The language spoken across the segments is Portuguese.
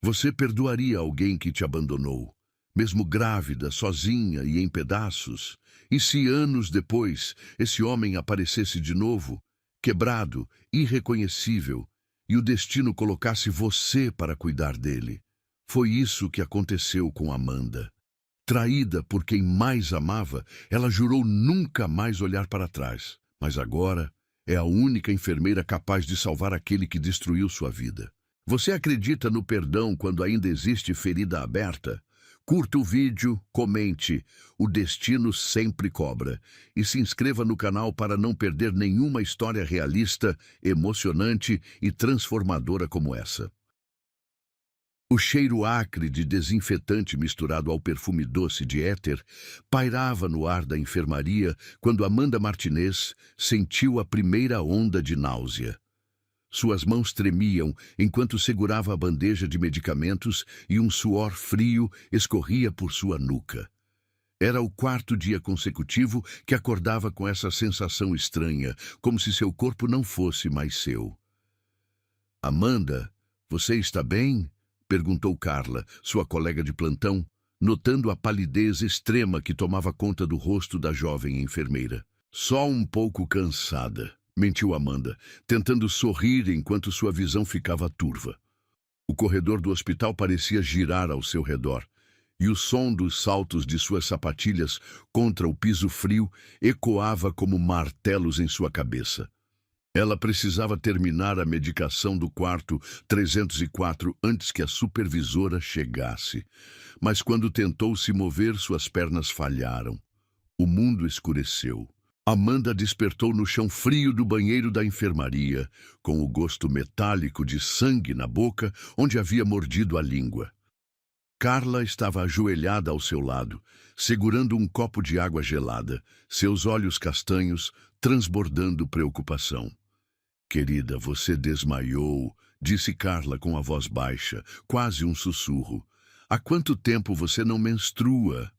Você perdoaria alguém que te abandonou, mesmo grávida, sozinha e em pedaços? E se anos depois esse homem aparecesse de novo, quebrado, irreconhecível, e o destino colocasse você para cuidar dele? Foi isso que aconteceu com Amanda. Traída por quem mais amava, ela jurou nunca mais olhar para trás. Mas agora é a única enfermeira capaz de salvar aquele que destruiu sua vida. Você acredita no perdão quando ainda existe ferida aberta? Curta o vídeo, comente, o destino sempre cobra. E se inscreva no canal para não perder nenhuma história realista, emocionante e transformadora como essa. O cheiro acre de desinfetante misturado ao perfume doce de éter pairava no ar da enfermaria quando Amanda Martinez sentiu a primeira onda de náusea. Suas mãos tremiam enquanto segurava a bandeja de medicamentos e um suor frio escorria por sua nuca. Era o quarto dia consecutivo que acordava com essa sensação estranha, como se seu corpo não fosse mais seu. "Amanda, você está bem?" perguntou Carla, sua colega de plantão, notando a palidez extrema que tomava conta do rosto da jovem enfermeira. "Só um pouco cansada", mentiu Amanda, tentando sorrir enquanto sua visão ficava turva. O corredor do hospital parecia girar ao seu redor, e o som dos saltos de suas sapatilhas contra o piso frio ecoava como martelos em sua cabeça. Ela precisava terminar a medicação do quarto 304 antes que a supervisora chegasse. Mas quando tentou se mover, suas pernas falharam. O mundo escureceu. Amanda despertou no chão frio do banheiro da enfermaria, com o gosto metálico de sangue na boca, onde havia mordido a língua. Carla estava ajoelhada ao seu lado, segurando um copo de água gelada, seus olhos castanhos transbordando preocupação. "Querida, você desmaiou", disse Carla com a voz baixa, quase um sussurro. "Há quanto tempo você não menstrua?"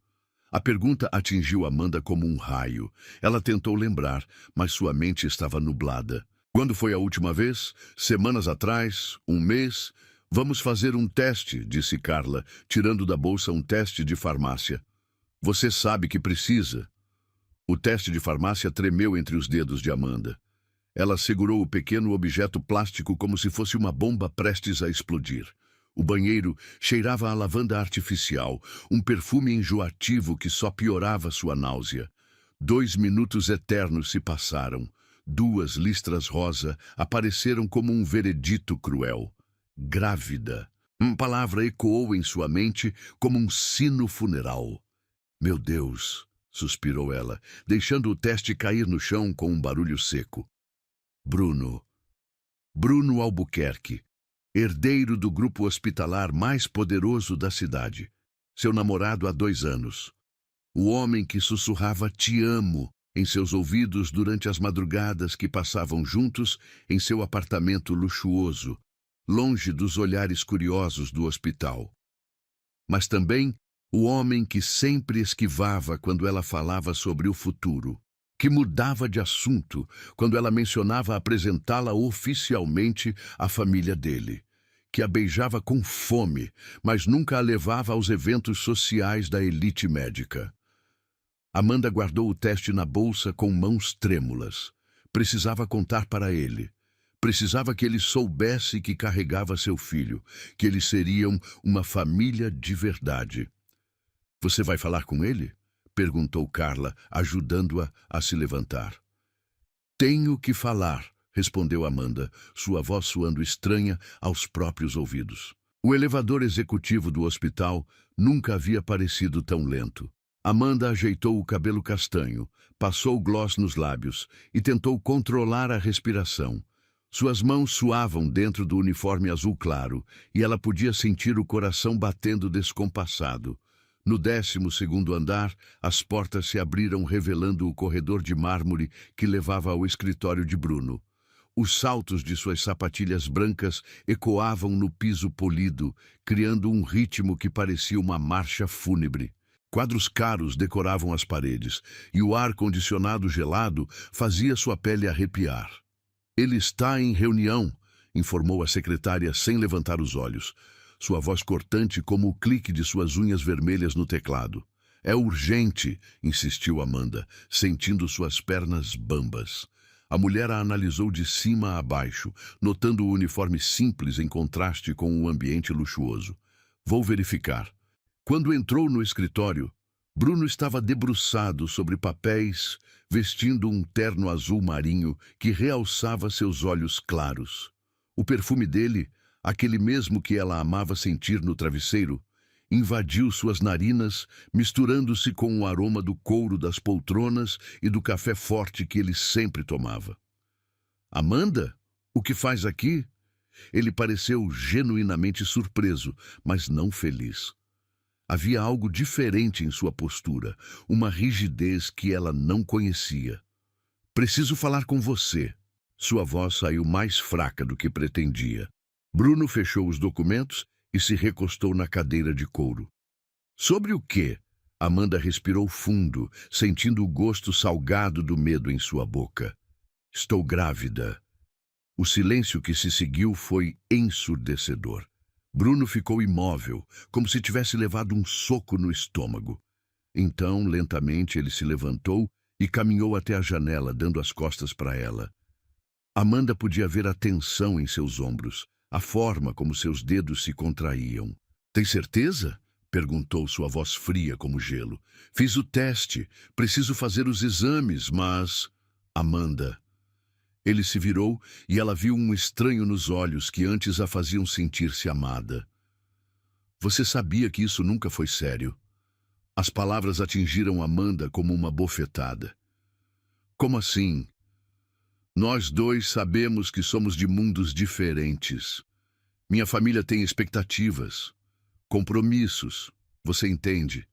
A pergunta atingiu Amanda como um raio. Ela tentou lembrar, mas sua mente estava nublada. "Quando foi a última vez? Semanas atrás? Um mês? Vamos fazer um teste", disse Carla, tirando da bolsa um teste de farmácia. "Você sabe que precisa." O teste de farmácia tremeu entre os dedos de Amanda. Ela segurou o pequeno objeto plástico como se fosse uma bomba prestes a explodir. O banheiro cheirava a lavanda artificial, um perfume enjoativo que só piorava sua náusea. 2 minutos eternos se passaram. 2 listras rosa apareceram como um veredito cruel. Grávida. Uma palavra ecoou em sua mente como um sino funeral. "Meu Deus", suspirou ela, deixando o teste cair no chão com um barulho seco. Bruno. Bruno Albuquerque, herdeiro do grupo hospitalar mais poderoso da cidade. Seu namorado há 2 anos. O homem que sussurrava "te amo" em seus ouvidos durante as madrugadas que passavam juntos em seu apartamento luxuoso, longe dos olhares curiosos do hospital. Mas também o homem que sempre esquivava quando ela falava sobre o futuro, que mudava de assunto quando ela mencionava apresentá-la oficialmente à família dele, que a beijava com fome, mas nunca a levava aos eventos sociais da elite médica. Amanda guardou o teste na bolsa com mãos trêmulas. Precisava contar para ele. Precisava que ele soubesse que carregava seu filho, que eles seriam uma família de verdade. "Você vai falar com ele?" perguntou Carla, ajudando-a a se levantar. "Tenho que falar", respondeu Amanda, sua voz soando estranha aos próprios ouvidos. O elevador executivo do hospital nunca havia parecido tão lento. Amanda ajeitou o cabelo castanho, passou gloss nos lábios e tentou controlar a respiração. Suas mãos suavam dentro do uniforme azul claro e ela podia sentir o coração batendo descompassado. No 12º andar, as portas se abriram revelando o corredor de mármore que levava ao escritório de Bruno. Os saltos de suas sapatilhas brancas ecoavam no piso polido, criando um ritmo que parecia uma marcha fúnebre. Quadros caros decoravam as paredes, e o ar-condicionado gelado fazia sua pele arrepiar. "Ele está em reunião", informou a secretária sem levantar os olhos. sua voz cortante como o clique de suas unhas vermelhas no teclado. É urgente, insistiu Amanda, sentindo suas pernas bambas. A mulher a analisou de cima a baixo, notando o uniforme simples em contraste com o ambiente luxuoso. Vou verificar. Quando entrou no escritório, Bruno estava debruçado sobre papéis, vestindo um terno azul marinho que realçava seus olhos claros. O perfume dele, aquele mesmo que ela amava sentir no travesseiro, invadiu suas narinas, misturando-se com o aroma do couro das poltronas e do café forte que ele sempre tomava. Amanda? O que faz aqui? Ele pareceu genuinamente surpreso, mas não feliz. Havia algo diferente em sua postura, uma rigidez que ela não conhecia. Preciso falar com você. Sua voz saiu mais fraca do que pretendia. Bruno fechou os documentos e se recostou na cadeira de couro. Sobre o quê? Amanda respirou fundo, sentindo o gosto salgado do medo em sua boca. Estou grávida. O silêncio que se seguiu foi ensurdecedor. Bruno ficou imóvel, como se tivesse levado um soco no estômago. Então, lentamente, ele se levantou e caminhou até a janela, dando as costas para ela. Amanda podia ver a tensão em seus ombros, a forma como seus dedos se contraíam. Tem certeza? Perguntou sua voz fria como gelo. Fiz o teste, preciso fazer os exames, mas... Amanda... Ele se virou e ela viu um estranho nos olhos que antes a faziam sentir-se amada. Você sabia que isso nunca foi sério? As palavras atingiram Amanda como uma bofetada. Como assim? Nós dois sabemos que somos de mundos diferentes. Minha família tem expectativas, compromissos. Você entende?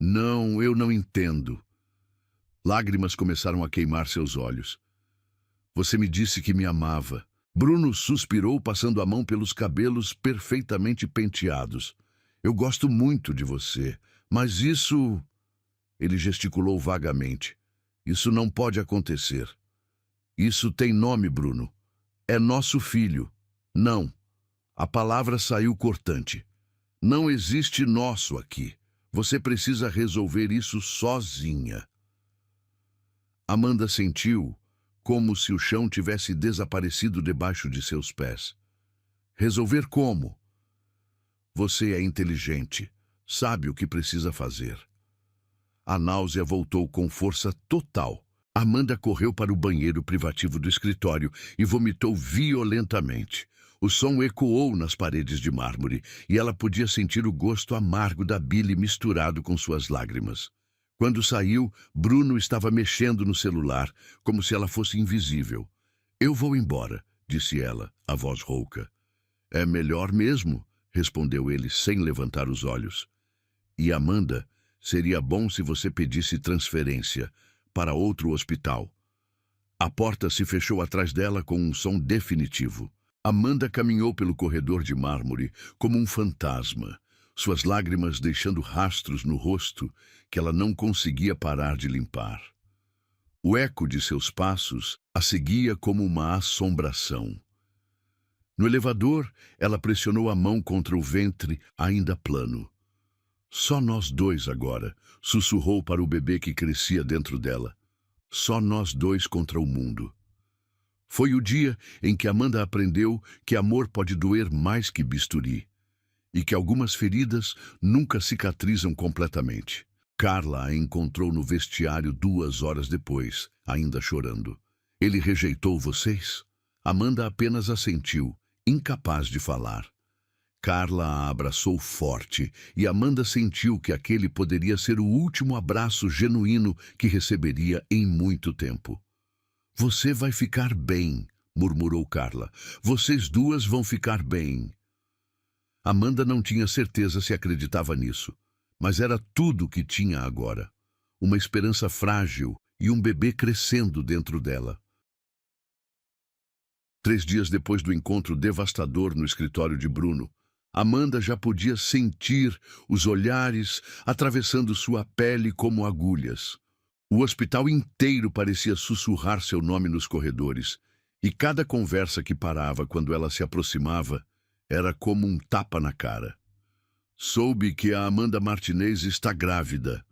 Não, eu não entendo. Lágrimas começaram a queimar seus olhos. Você me disse que me amava. Bruno suspirou, passando a mão pelos cabelos perfeitamente penteados. Eu gosto muito de você, mas isso... Ele gesticulou vagamente. Isso não pode acontecer. Isso tem nome, Bruno. É nosso filho. Não. A palavra saiu cortante. Não existe nosso aqui. Você precisa resolver isso sozinha. Amanda sentiu como se o chão tivesse desaparecido debaixo de seus pés. Resolver como? Você é inteligente, sabe o que precisa fazer. A náusea voltou com força total. Amanda correu para o banheiro privativo do escritório e vomitou violentamente. O som ecoou nas paredes de mármore e ela podia sentir o gosto amargo da bile misturado com suas lágrimas. Quando saiu, Bruno estava mexendo no celular, como se ela fosse invisível. Eu vou embora, disse ela, a voz rouca. É melhor mesmo, respondeu ele sem levantar os olhos. E Amanda, seria bom se você pedisse transferência para outro hospital. A porta se fechou atrás dela com um som definitivo. Amanda caminhou pelo corredor de mármore como um fantasma, suas lágrimas deixando rastros no rosto que ela não conseguia parar de limpar. O eco de seus passos a seguia como uma assombração. No elevador, ela pressionou a mão contra o ventre ainda plano. Só nós dois agora, sussurrou para o bebê que crescia dentro dela. Só nós dois contra o mundo. Foi o dia em que Amanda aprendeu que amor pode doer mais que bisturi e que algumas feridas nunca cicatrizam completamente. Carla a encontrou no vestiário 2 horas depois, ainda chorando. Ele rejeitou vocês? Amanda apenas assentiu, incapaz de falar. Carla a abraçou forte e Amanda sentiu que aquele poderia ser o último abraço genuíno que receberia em muito tempo. Você vai ficar bem, murmurou Carla. Vocês duas vão ficar bem. Amanda não tinha certeza se acreditava nisso, mas era tudo o que tinha agora. Uma esperança frágil e um bebê crescendo dentro dela. 3 dias depois do encontro devastador no escritório de Bruno, Amanda já podia sentir os olhares atravessando sua pele como agulhas. O hospital inteiro parecia sussurrar seu nome nos corredores, e cada conversa que parava quando ela se aproximava Era como um tapa na cara. Soube que a Amanda Martinez está grávida.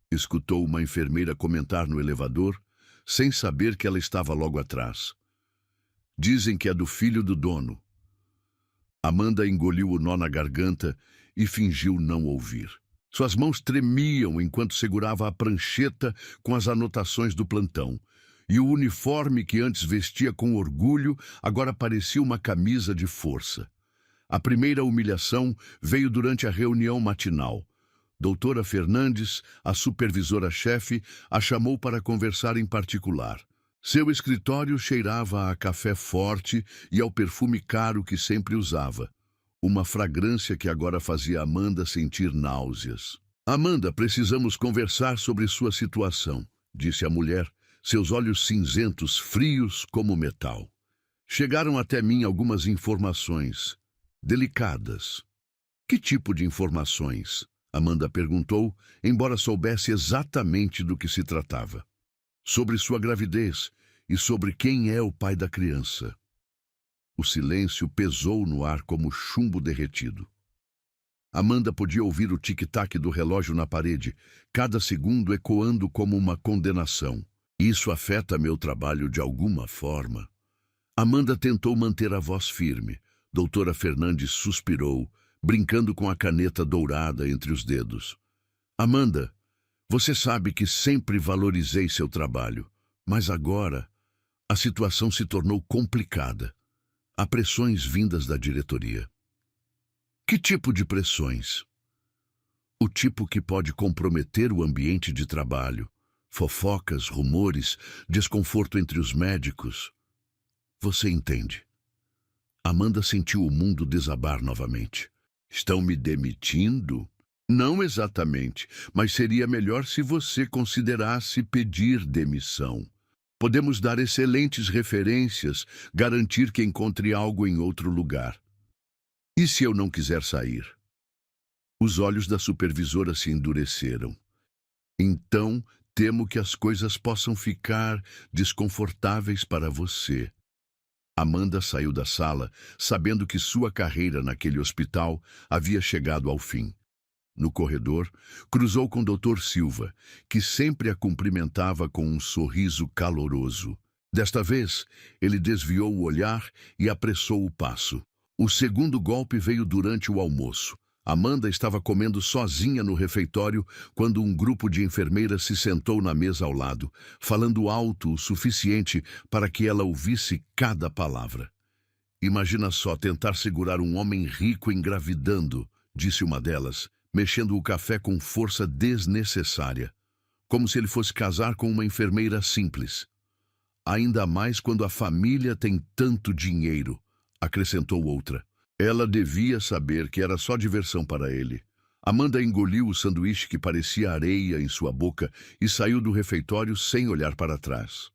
Escutou uma enfermeira comentar no elevador, sem saber que ela estava logo atrás. Dizem que é do filho do dono. Amanda engoliu o nó na garganta e fingiu não ouvir. Suas mãos tremiam enquanto segurava a prancheta com as anotações do plantão. E o uniforme que antes vestia com orgulho agora parecia uma camisa de força. A primeira humilhação veio durante a reunião matinal. Doutora Fernandes, a supervisora-chefe, a chamou para conversar em particular. Seu escritório cheirava a café forte e ao perfume caro que sempre usava. Uma fragrância que agora fazia Amanda sentir náuseas. Amanda, precisamos conversar sobre sua situação, disse a mulher, seus olhos cinzentos, frios como metal. Chegaram até mim algumas informações delicadas. Que tipo de informações? Amanda perguntou, embora soubesse exatamente do que se tratava. Sobre sua gravidez e sobre quem é o pai da criança. O silêncio pesou no ar como chumbo derretido. Amanda podia ouvir o tic-tac do relógio na parede, cada segundo ecoando como uma condenação. Isso afeta meu trabalho de alguma forma. Amanda tentou manter a voz firme. Doutora Fernandes suspirou, brincando com a caneta dourada entre os dedos. Amanda, você sabe que sempre valorizei seu trabalho, mas agora a situação se tornou complicada. Há pressões vindas da diretoria. Que tipo de pressões? O tipo que pode comprometer o ambiente de trabalho. Fofocas, rumores, desconforto entre os médicos. Você entende? Amanda sentiu o mundo desabar novamente. Estão me demitindo? Não exatamente, mas seria melhor se você considerasse pedir demissão. Podemos dar excelentes referências, garantir que encontre algo em outro lugar. E se eu não quiser sair? Os olhos da supervisora se endureceram. Então, temo que as coisas possam ficar desconfortáveis para você. Amanda saiu da sala, sabendo que sua carreira naquele hospital havia chegado ao fim. No corredor, cruzou com Dr. Silva, que sempre a cumprimentava com um sorriso caloroso. Desta vez, ele desviou o olhar e apressou o passo. O segundo golpe veio durante o almoço. Amanda estava comendo sozinha no refeitório quando um grupo de enfermeiras se sentou na mesa ao lado, falando alto o suficiente para que ela ouvisse cada palavra. Imagina só tentar segurar um homem rico engravidando, disse uma delas, mexendo o café com força desnecessária, como se ele fosse casar com uma enfermeira simples. Ainda mais quando a família tem tanto dinheiro, acrescentou outra. Ela devia saber que era só diversão para ele. Amanda engoliu o sanduíche que parecia areia em sua boca e saiu do refeitório sem olhar para trás.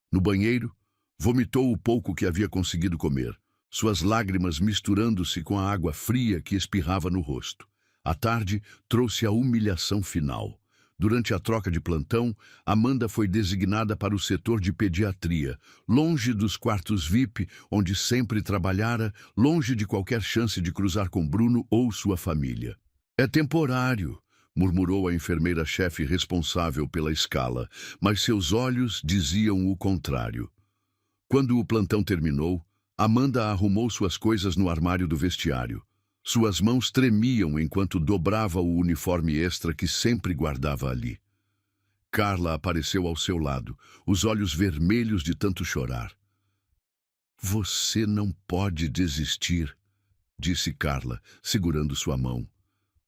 No banheiro, vomitou o pouco que havia conseguido comer, suas lágrimas misturando-se com a água fria que espirrava no rosto. A tarde trouxe a humilhação final. Durante a troca de plantão, Amanda foi designada para o setor de pediatria, longe dos quartos VIP, onde sempre trabalhara, longe de qualquer chance de cruzar com Bruno ou sua família. É temporário, murmurou a enfermeira-chefe responsável pela escala, mas seus olhos diziam o contrário. Quando o plantão terminou, Amanda arrumou suas coisas no armário do vestiário. Suas mãos tremiam enquanto dobrava o uniforme extra que sempre guardava ali. Carla apareceu ao seu lado, os olhos vermelhos de tanto chorar. Você não pode desistir, disse Carla, segurando sua mão.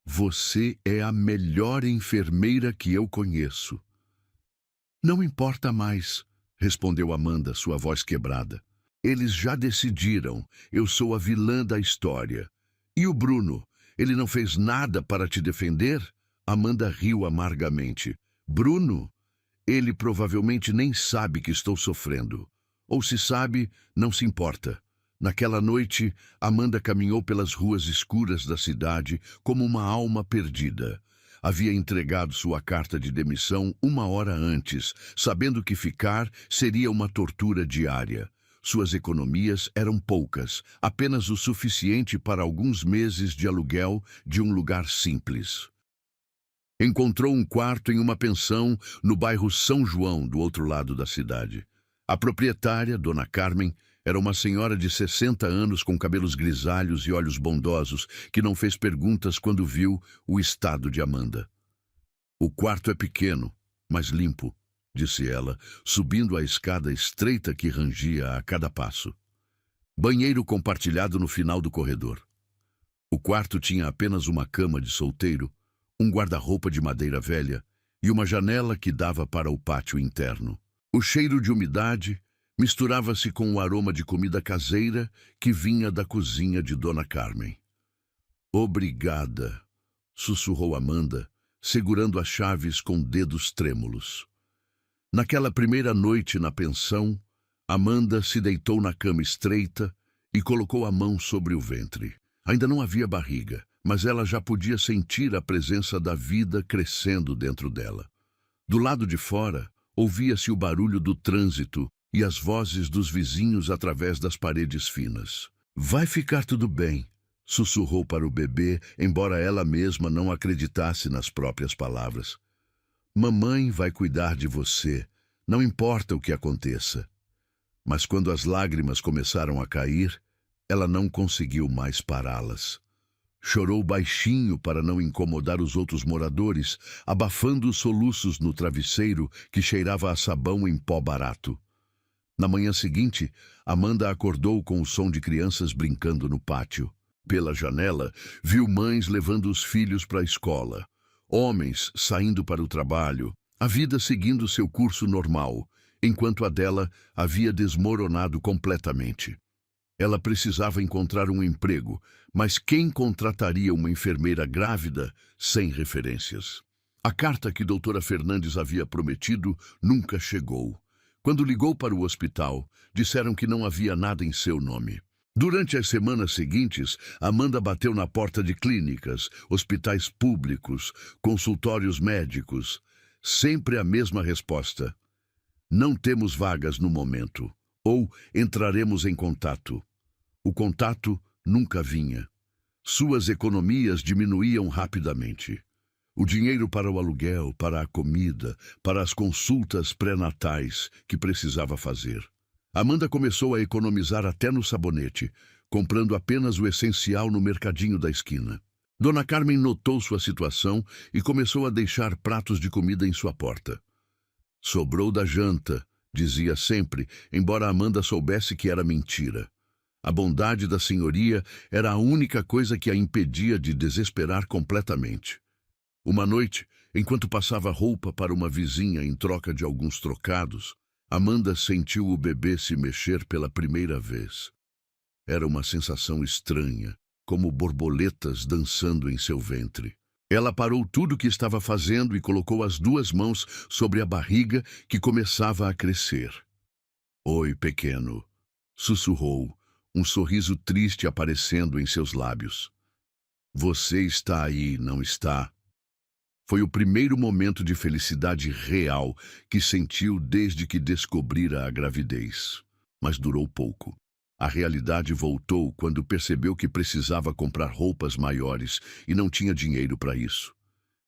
Você é a melhor enfermeira que eu conheço. Não importa mais, respondeu Amanda, sua voz quebrada. Eles já decidiram, eu sou a vilã da história. E o Bruno, ele não fez nada para te defender? Amanda riu amargamente. Bruno? Ele provavelmente nem sabe que estou sofrendo. Ou se sabe, não se importa. Naquela noite, Amanda caminhou pelas ruas escuras da cidade como uma alma perdida. Havia entregado sua carta de demissão 1 hora antes, sabendo que ficar seria uma tortura diária. Suas economias eram poucas, apenas o suficiente para alguns meses de aluguel de um lugar simples. Encontrou um quarto em uma pensão no bairro São João, do outro lado da cidade. A proprietária, Dona Carmen, era uma senhora de 60 anos com cabelos grisalhos e olhos bondosos que não fez perguntas quando viu o estado de Amanda. "O quarto é pequeno, mas limpo", disse ela, subindo a escada estreita que rangia a cada passo. Banheiro compartilhado no final do corredor. O quarto tinha apenas uma cama de solteiro, um guarda-roupa de madeira velha e uma janela que dava para o pátio interno. O cheiro de umidade misturava-se com o aroma de comida caseira que vinha da cozinha de Dona Carmen. "Obrigada", sussurrou Amanda, segurando as chaves com dedos trêmulos. Naquela primeira noite na pensão, Amanda se deitou na cama estreita e colocou a mão sobre o ventre. Ainda não havia barriga, mas ela já podia sentir a presença da vida crescendo dentro dela. Do lado de fora, ouvia-se o barulho do trânsito e as vozes dos vizinhos através das paredes finas. "Vai ficar tudo bem", sussurrou para o bebê, embora ela mesma não acreditasse nas próprias palavras. "Mamãe vai cuidar de você, não importa o que aconteça." Mas quando as lágrimas começaram a cair, ela não conseguiu mais pará-las. Chorou baixinho para não incomodar os outros moradores, abafando os soluços no travesseiro que cheirava a sabão em pó barato. Na manhã seguinte, Amanda acordou com o som de crianças brincando no pátio. Pela janela, viu mães levando os filhos para a escola, homens saindo para o trabalho, a vida seguindo seu curso normal, enquanto a dela havia desmoronado completamente. Ela precisava encontrar um emprego, mas quem contrataria uma enfermeira grávida sem referências? A carta que doutora Fernandes havia prometido nunca chegou. Quando ligou para o hospital, disseram que não havia nada em seu nome. Durante as semanas seguintes, Amanda bateu na porta de clínicas, hospitais públicos, consultórios médicos. Sempre a mesma resposta: "Não temos vagas no momento", ou "entraremos em contato". O contato nunca vinha. Suas economias diminuíam rapidamente. O dinheiro para o aluguel, para a comida, para as consultas pré-natais que precisava fazer. Amanda começou a economizar até no sabonete, comprando apenas o essencial no mercadinho da esquina. Dona Carmen notou sua situação e começou a deixar pratos de comida em sua porta. "Sobrou da janta", dizia sempre, embora Amanda soubesse que era mentira. A bondade da senhoria era a única coisa que a impedia de desesperar completamente. Uma noite, enquanto passava roupa para uma vizinha em troca de alguns trocados, Amanda sentiu o bebê se mexer pela primeira vez. Era uma sensação estranha, como borboletas dançando em seu ventre. Ela parou tudo o que estava fazendo e colocou as duas mãos sobre a barriga que começava a crescer. "Oi, pequeno", sussurrou, um sorriso triste aparecendo em seus lábios. "Você está aí, não está?" Foi o primeiro momento de felicidade real que sentiu desde que descobrira a gravidez. Mas durou pouco. A realidade voltou quando percebeu que precisava comprar roupas maiores e não tinha dinheiro para isso.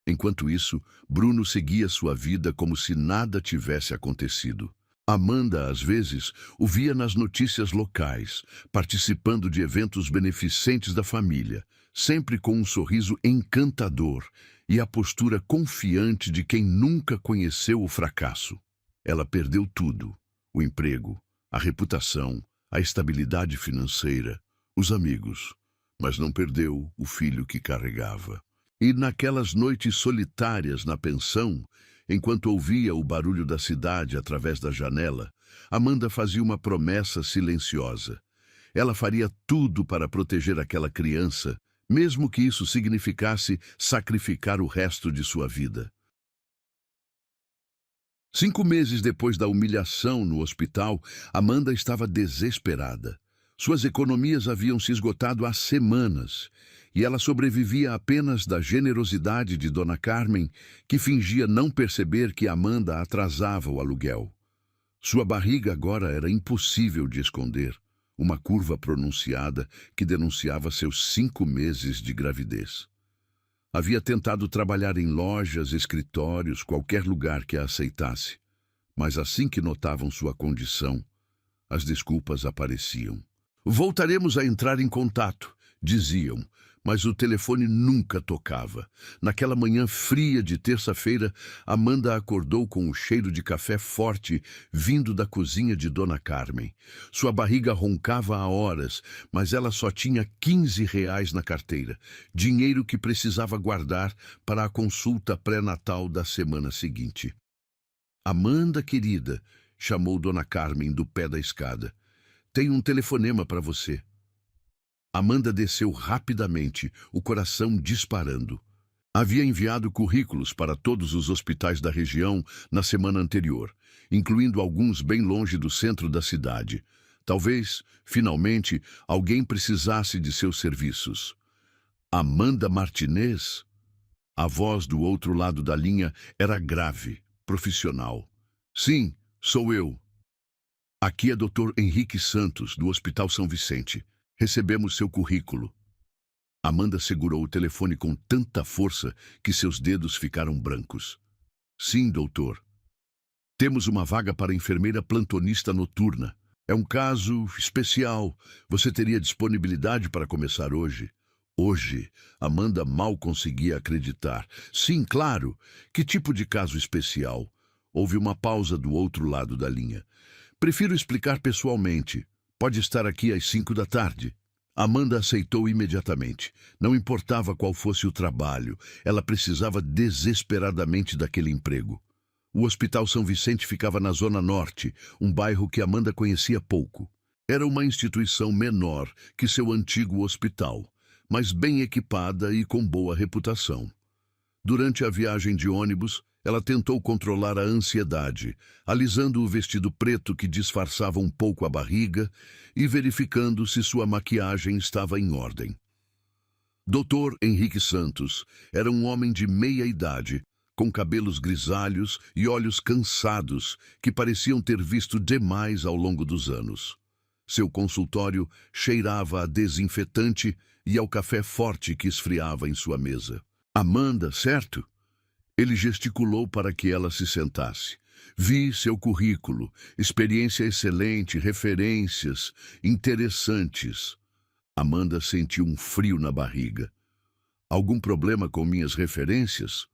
Enquanto isso, Bruno seguia sua vida como se nada tivesse acontecido. Amanda, às vezes, o via nas notícias locais, participando de eventos beneficentes da família, sempre com um sorriso encantador e a postura confiante de quem nunca conheceu o fracasso. Ela perdeu tudo: o emprego, a reputação, a estabilidade financeira, os amigos, mas não perdeu o filho que carregava. E naquelas noites solitárias na pensão, enquanto ouvia o barulho da cidade através da janela, Amanda fazia uma promessa silenciosa. Ela faria tudo para proteger aquela criança, mesmo que isso significasse sacrificar o resto de sua vida. 5 meses depois da humilhação no hospital, Amanda estava desesperada. Suas economias haviam se esgotado há semanas, e ela sobrevivia apenas da generosidade de Dona Carmen, que fingia não perceber que Amanda atrasava o aluguel. Sua barriga agora era impossível de esconder, uma curva pronunciada que denunciava seus 5 meses de gravidez. Havia tentado trabalhar em lojas, escritórios, qualquer lugar que a aceitasse, mas assim que notavam sua condição, as desculpas apareciam. Voltaremos a entrar em contato, diziam, mas o telefone nunca tocava. Naquela manhã fria de terça-feira, Amanda acordou com o cheiro de café forte vindo da cozinha de Dona Carmen. Sua barriga roncava há horas, mas ela só tinha R$ 15 na carteira, dinheiro que precisava guardar para a consulta pré-natal da semana seguinte. Amanda, querida, chamou Dona Carmen do pé da escada. Tenho um telefonema para você. Amanda desceu rapidamente, o coração disparando. Havia enviado currículos para todos os hospitais da região na semana anterior, incluindo alguns bem longe do centro da cidade. Talvez, finalmente, alguém precisasse de seus serviços. Amanda Martinez? A voz do outro lado da linha era grave, profissional. Sim, sou eu. Aqui é Dr. Henrique Santos, do Hospital São Vicente. Recebemos seu currículo. Amanda segurou o telefone com tanta força que seus dedos ficaram brancos. Sim, doutor. Temos uma vaga para enfermeira plantonista noturna. É um caso especial. Você teria disponibilidade para começar hoje? Hoje, Amanda mal conseguia acreditar. Sim, claro. Que tipo de caso especial? Houve uma pausa do outro lado da linha. Prefiro explicar pessoalmente. Pode estar aqui às 5 da tarde. Amanda aceitou imediatamente. Não importava qual fosse o trabalho, ela precisava desesperadamente daquele emprego. O Hospital São Vicente ficava na Zona Norte, um bairro que Amanda conhecia pouco. Era uma instituição menor que seu antigo hospital, mas bem equipada e com boa reputação. Durante a viagem de ônibus, ela tentou controlar a ansiedade, alisando o vestido preto que disfarçava um pouco a barriga e verificando se sua maquiagem estava em ordem. Dr. Henrique Santos era um homem de meia idade, com cabelos grisalhos e olhos cansados que pareciam ter visto demais ao longo dos anos. Seu consultório cheirava a desinfetante e ao café forte que esfriava em sua mesa. Amanda, certo? Ele gesticulou para que ela se sentasse. Vi seu currículo, experiência excelente, referências interessantes. Amanda sentiu um frio na barriga. Algum problema com minhas referências?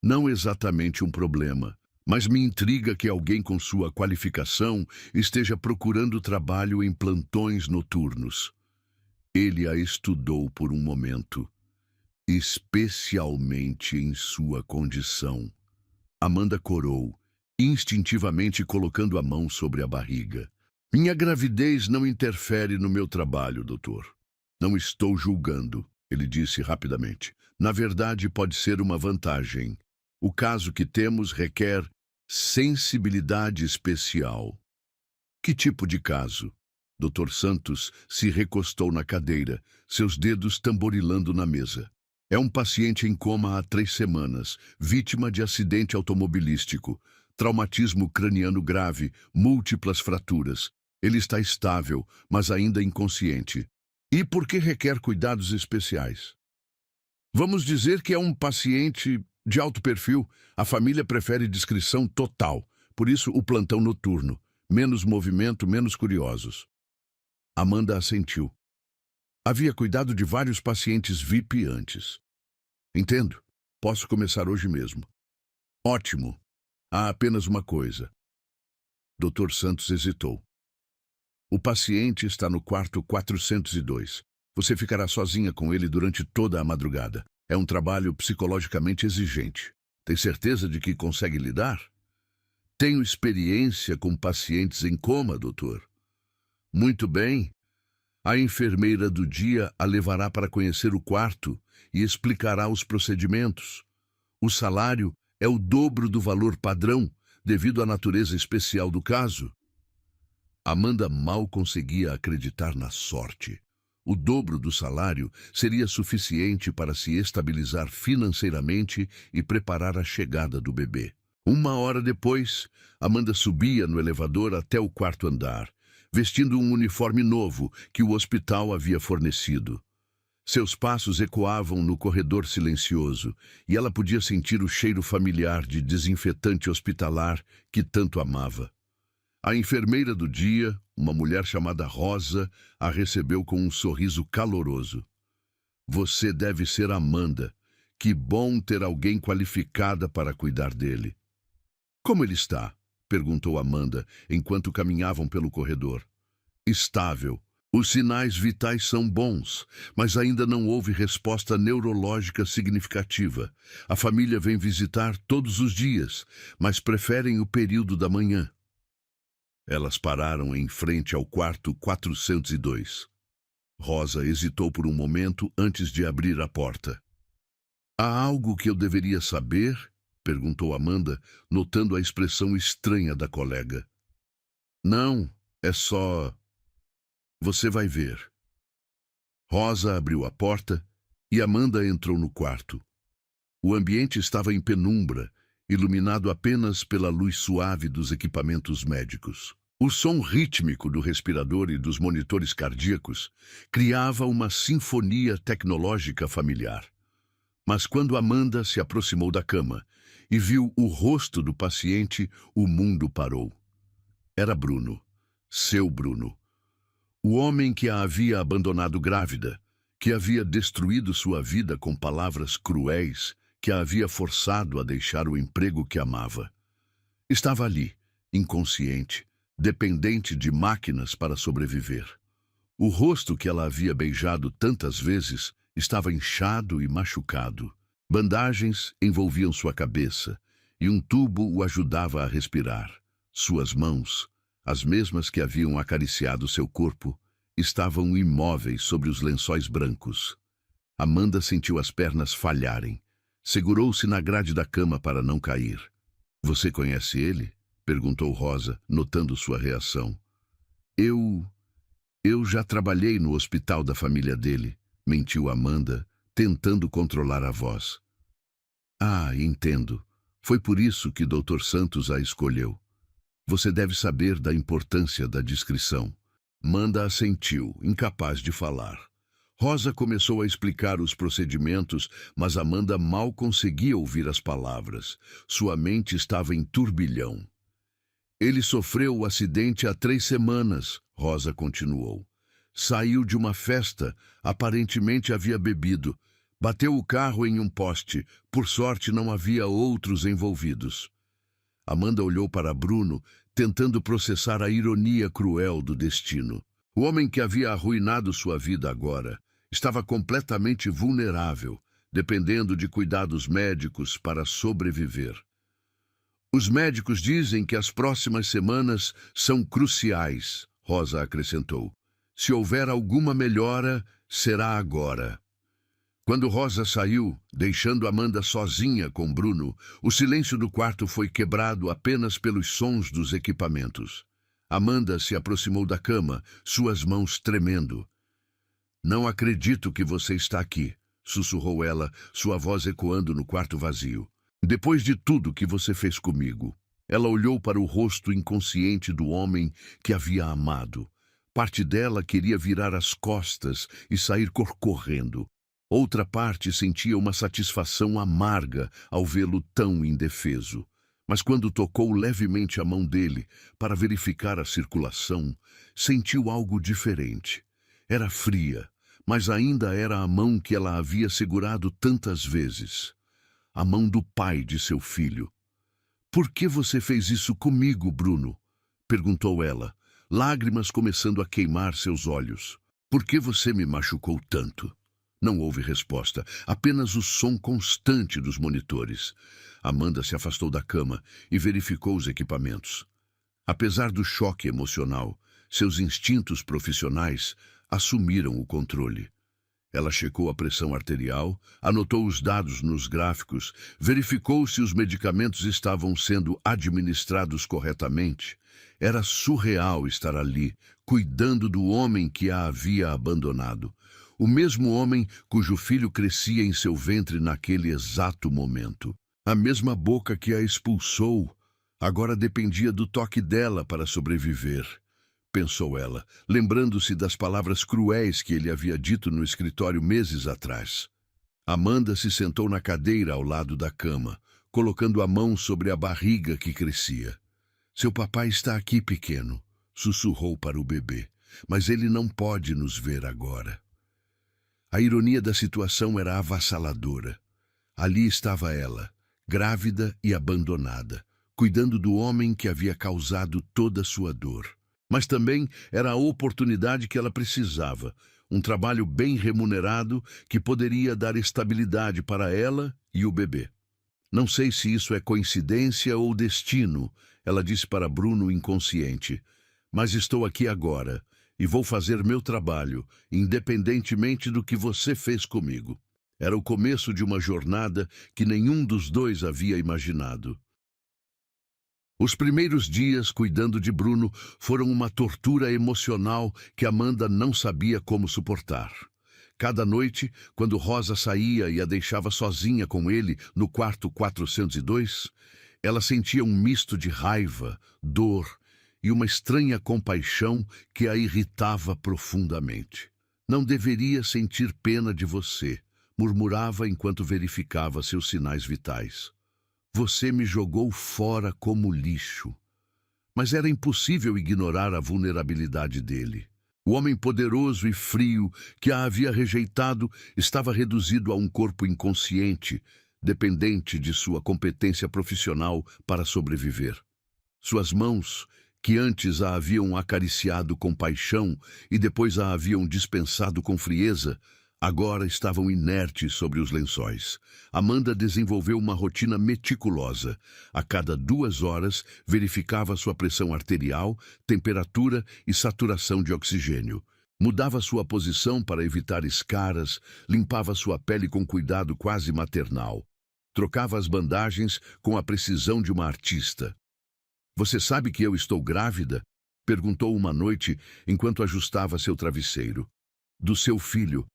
Não exatamente um problema, mas me intriga que alguém com sua qualificação esteja procurando trabalho em plantões noturnos. Ele a estudou por um momento. Especialmente em sua condição. Amanda corou, instintivamente colocando a mão sobre a barriga. Minha gravidez não interfere no meu trabalho, doutor. Não estou julgando, ele disse rapidamente. Na verdade, pode ser uma vantagem. O caso que temos requer sensibilidade especial. Que tipo de caso? Dr. Santos se recostou na cadeira, seus dedos tamborilando na mesa. É um paciente em coma há 3 semanas, vítima de acidente automobilístico, traumatismo craniano grave, múltiplas fraturas. Ele está estável, mas ainda inconsciente. E por que requer cuidados especiais? Vamos dizer que é um paciente de alto perfil. A família prefere discrição total, por isso o plantão noturno. Menos movimento, menos curiosos. Amanda assentiu. Havia cuidado de vários pacientes VIP antes. Entendo. Posso começar hoje mesmo. Ótimo. Há apenas uma coisa. Dr. Santos hesitou. O paciente está no quarto 402. Você ficará sozinha com ele durante toda a madrugada. É um trabalho psicologicamente exigente. Tem certeza de que consegue lidar? Tenho experiência com pacientes em coma, doutor. Muito bem. A enfermeira do dia a levará para conhecer o quarto e explicará os procedimentos. O salário é o dobro do valor padrão, devido à natureza especial do caso. Amanda mal conseguia acreditar na sorte. O dobro do salário seria suficiente para se estabilizar financeiramente e preparar a chegada do bebê. Uma hora depois, Amanda subia no elevador até o quarto andar, vestindo um uniforme novo que o hospital havia fornecido. Seus passos ecoavam no corredor silencioso e ela podia sentir o cheiro familiar de desinfetante hospitalar que tanto amava. A enfermeira do dia, uma mulher chamada Rosa, a recebeu com um sorriso caloroso. Você deve ser Amanda. Que bom ter alguém qualificada para cuidar dele. Como ele está? Perguntou Amanda, enquanto caminhavam pelo corredor. Estável. Os sinais vitais são bons, mas ainda não houve resposta neurológica significativa. A família vem visitar todos os dias, mas preferem o período da manhã. Elas pararam em frente ao quarto 402. Rosa hesitou por um momento antes de abrir a porta. Há algo que eu deveria saber? Perguntou Amanda, notando a expressão estranha da colega. Não, é só... Você vai ver. Rosa abriu a porta e Amanda entrou no quarto. O ambiente estava em penumbra, iluminado apenas pela luz suave dos equipamentos médicos. O som rítmico do respirador e dos monitores cardíacos criava uma sinfonia tecnológica familiar. Mas quando Amanda se aproximou da cama e viu o rosto do paciente, o mundo parou. Era Bruno, seu Bruno. O homem que a havia abandonado grávida, que havia destruído sua vida com palavras cruéis, que a havia forçado a deixar o emprego que amava. Estava ali, inconsciente, dependente de máquinas para sobreviver. O rosto que ela havia beijado tantas vezes estava inchado e machucado. Bandagens envolviam sua cabeça e um tubo o ajudava a respirar. Suas mãos, as mesmas que haviam acariciado seu corpo, estavam imóveis sobre os lençóis brancos. Amanda sentiu as pernas falharem. Segurou-se na grade da cama para não cair. Você conhece ele? Perguntou Rosa, notando sua reação. Eu já trabalhei no hospital da família dele, mentiu Amanda, tentando controlar a voz. Ah, entendo. Foi por isso que Dr. Santos a escolheu. Você deve saber da importância da discrição. Amanda assentiu, incapaz de falar. Rosa começou a explicar os procedimentos, mas Amanda mal conseguia ouvir as palavras. Sua mente estava em turbilhão. Ele sofreu o acidente há 3 semanas, Rosa continuou. Saiu de uma festa, aparentemente havia bebido. Bateu o carro em um poste. Por sorte, não havia outros envolvidos. Amanda olhou para Bruno, tentando processar a ironia cruel do destino. O homem que havia arruinado sua vida agora estava completamente vulnerável, dependendo de cuidados médicos para sobreviver. Os médicos dizem que as próximas semanas são cruciais, Rosa acrescentou. Se houver alguma melhora, será agora. Quando Rosa saiu, deixando Amanda sozinha com Bruno, o silêncio do quarto foi quebrado apenas pelos sons dos equipamentos. Amanda se aproximou da cama, suas mãos tremendo. Não acredito que você está aqui, sussurrou ela, sua voz ecoando no quarto vazio. Depois de tudo que você fez comigo. Ela olhou para o rosto inconsciente do homem que havia amado. Parte dela queria virar as costas e sair correndo. Outra parte sentia uma satisfação amarga ao vê-lo tão indefeso. Mas quando tocou levemente a mão dele para verificar a circulação, sentiu algo diferente. Era fria, mas ainda era a mão que ela havia segurado tantas vezes. A mão do pai de seu filho. Por que você fez isso comigo, Bruno? Perguntou ela, lágrimas começando a queimar seus olhos. Por que você me machucou tanto? Não houve resposta, apenas o som constante dos monitores. Amanda se afastou da cama e verificou os equipamentos. Apesar do choque emocional, seus instintos profissionais assumiram o controle. Ela checou a pressão arterial, anotou os dados nos gráficos, verificou se os medicamentos estavam sendo administrados corretamente. Era surreal estar ali, cuidando do homem que a havia abandonado. O mesmo homem cujo filho crescia em seu ventre naquele exato momento. A mesma boca que a expulsou agora dependia do toque dela para sobreviver, pensou ela, lembrando-se das palavras cruéis que ele havia dito no escritório meses atrás. Amanda se sentou na cadeira ao lado da cama, colocando a mão sobre a barriga que crescia. Seu papai está aqui, pequeno, sussurrou para o bebê, mas ele não pode nos ver agora. A ironia da situação era avassaladora. Ali estava ela, grávida e abandonada, cuidando do homem que havia causado toda a sua dor. Mas também era a oportunidade que ela precisava, um trabalho bem remunerado que poderia dar estabilidade para ela e o bebê. Não sei se isso é coincidência ou destino, ela disse para Bruno inconsciente, mas estou aqui agora e vou fazer meu trabalho, independentemente do que você fez comigo. Era o começo de uma jornada que nenhum dos dois havia imaginado. Os primeiros dias cuidando de Bruno foram uma tortura emocional que Amanda não sabia como suportar. Cada noite, quando Rosa saía e a deixava sozinha com ele no quarto 402, ela sentia um misto de raiva, dor e uma estranha compaixão que a irritava profundamente. Não deveria sentir pena de você, murmurava enquanto verificava seus sinais vitais. Você me jogou fora como lixo. Mas era impossível ignorar a vulnerabilidade dele. O homem poderoso e frio que a havia rejeitado estava reduzido a um corpo inconsciente, dependente de sua competência profissional para sobreviver. Suas mãos, que antes a haviam acariciado com paixão e depois a haviam dispensado com frieza, agora estavam inertes sobre os lençóis. Amanda desenvolveu uma rotina meticulosa. A cada 2 horas, verificava sua pressão arterial, temperatura e saturação de oxigênio. Mudava sua posição para evitar escaras, limpava sua pele com cuidado quase maternal. Trocava as bandagens com a precisão de uma artista. Você sabe que eu estou grávida? Perguntou uma noite enquanto ajustava seu travesseiro. Do seu filho.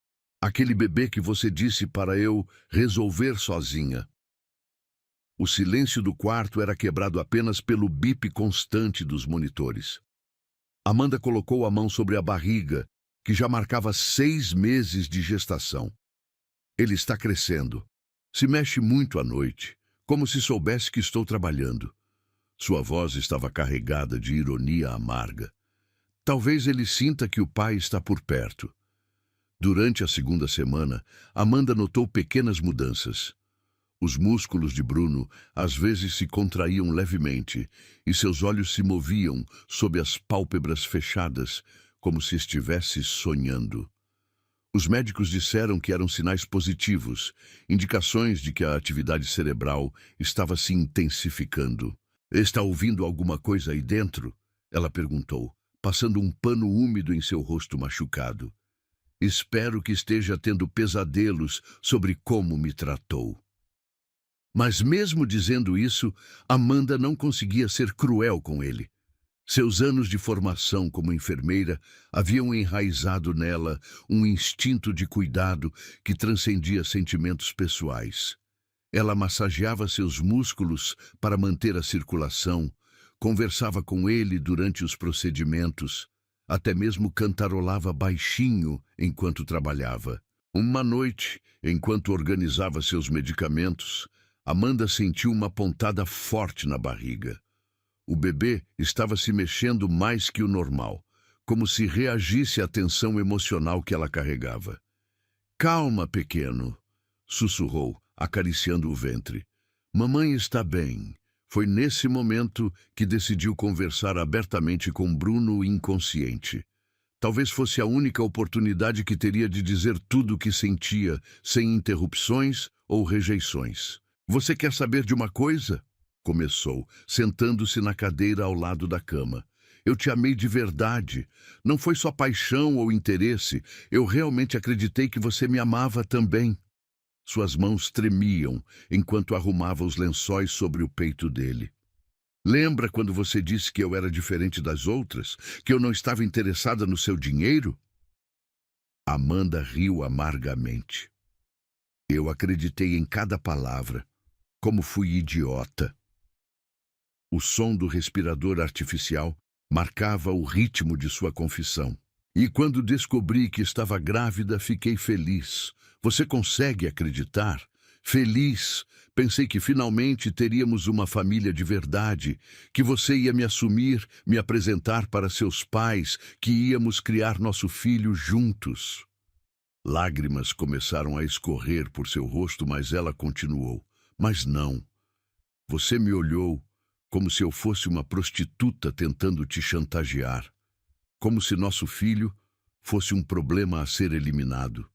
Aquele bebê que você disse para eu resolver sozinha. O silêncio do quarto era quebrado apenas pelo bip constante dos monitores. Amanda colocou a mão sobre a barriga, que já marcava 6 meses de gestação. Ele está crescendo. Se mexe muito à noite, como se soubesse que estou trabalhando. Sua voz estava carregada de ironia amarga. Talvez ele sinta que o pai está por perto. Durante a segunda semana, Amanda notou pequenas mudanças. Os músculos de Bruno às vezes se contraíam levemente e seus olhos se moviam sob as pálpebras fechadas, como se estivesse sonhando. Os médicos disseram que eram sinais positivos, indicações de que a atividade cerebral estava se intensificando. Está ouvindo alguma coisa aí dentro? Ela perguntou, passando um pano úmido em seu rosto machucado. Espero que esteja tendo pesadelos sobre como me tratou. Mas mesmo dizendo isso, Amanda não conseguia ser cruel com ele. Seus anos de formação como enfermeira haviam enraizado nela um instinto de cuidado que transcendia sentimentos pessoais. Ela massageava seus músculos para manter a circulação, conversava com ele durante os procedimentos, até mesmo cantarolava baixinho enquanto trabalhava. Uma noite, enquanto organizava seus medicamentos, Amanda sentiu uma pontada forte na barriga. O bebê estava se mexendo mais que o normal, como se reagisse à tensão emocional que ela carregava. Calma, pequeno, sussurrou, acariciando o ventre. Mamãe está bem. Foi nesse momento que decidiu conversar abertamente com Bruno inconsciente. Talvez fosse a única oportunidade que teria de dizer tudo o que sentia, sem interrupções ou rejeições. Você quer saber de uma coisa? Começou, sentando-se na cadeira ao lado da cama. Eu te amei de verdade. Não foi só paixão ou interesse. Eu realmente acreditei que você me amava também. Suas mãos tremiam enquanto arrumava os lençóis sobre o peito dele. Lembra quando você disse que eu era diferente das outras? Que eu não estava interessada no seu dinheiro? Amanda riu amargamente. Eu acreditei em cada palavra. Como fui idiota. O som do respirador artificial marcava o ritmo de sua confissão. E quando descobri que estava grávida, fiquei feliz. Você consegue acreditar? Feliz. Pensei que finalmente teríamos uma família de verdade, que você ia me assumir, me apresentar para seus pais, que íamos criar nosso filho juntos. Lágrimas começaram a escorrer por seu rosto, mas ela continuou. Mas não. Você me olhou como se eu fosse uma prostituta tentando te chantagear. Como se nosso filho fosse um problema a ser eliminado.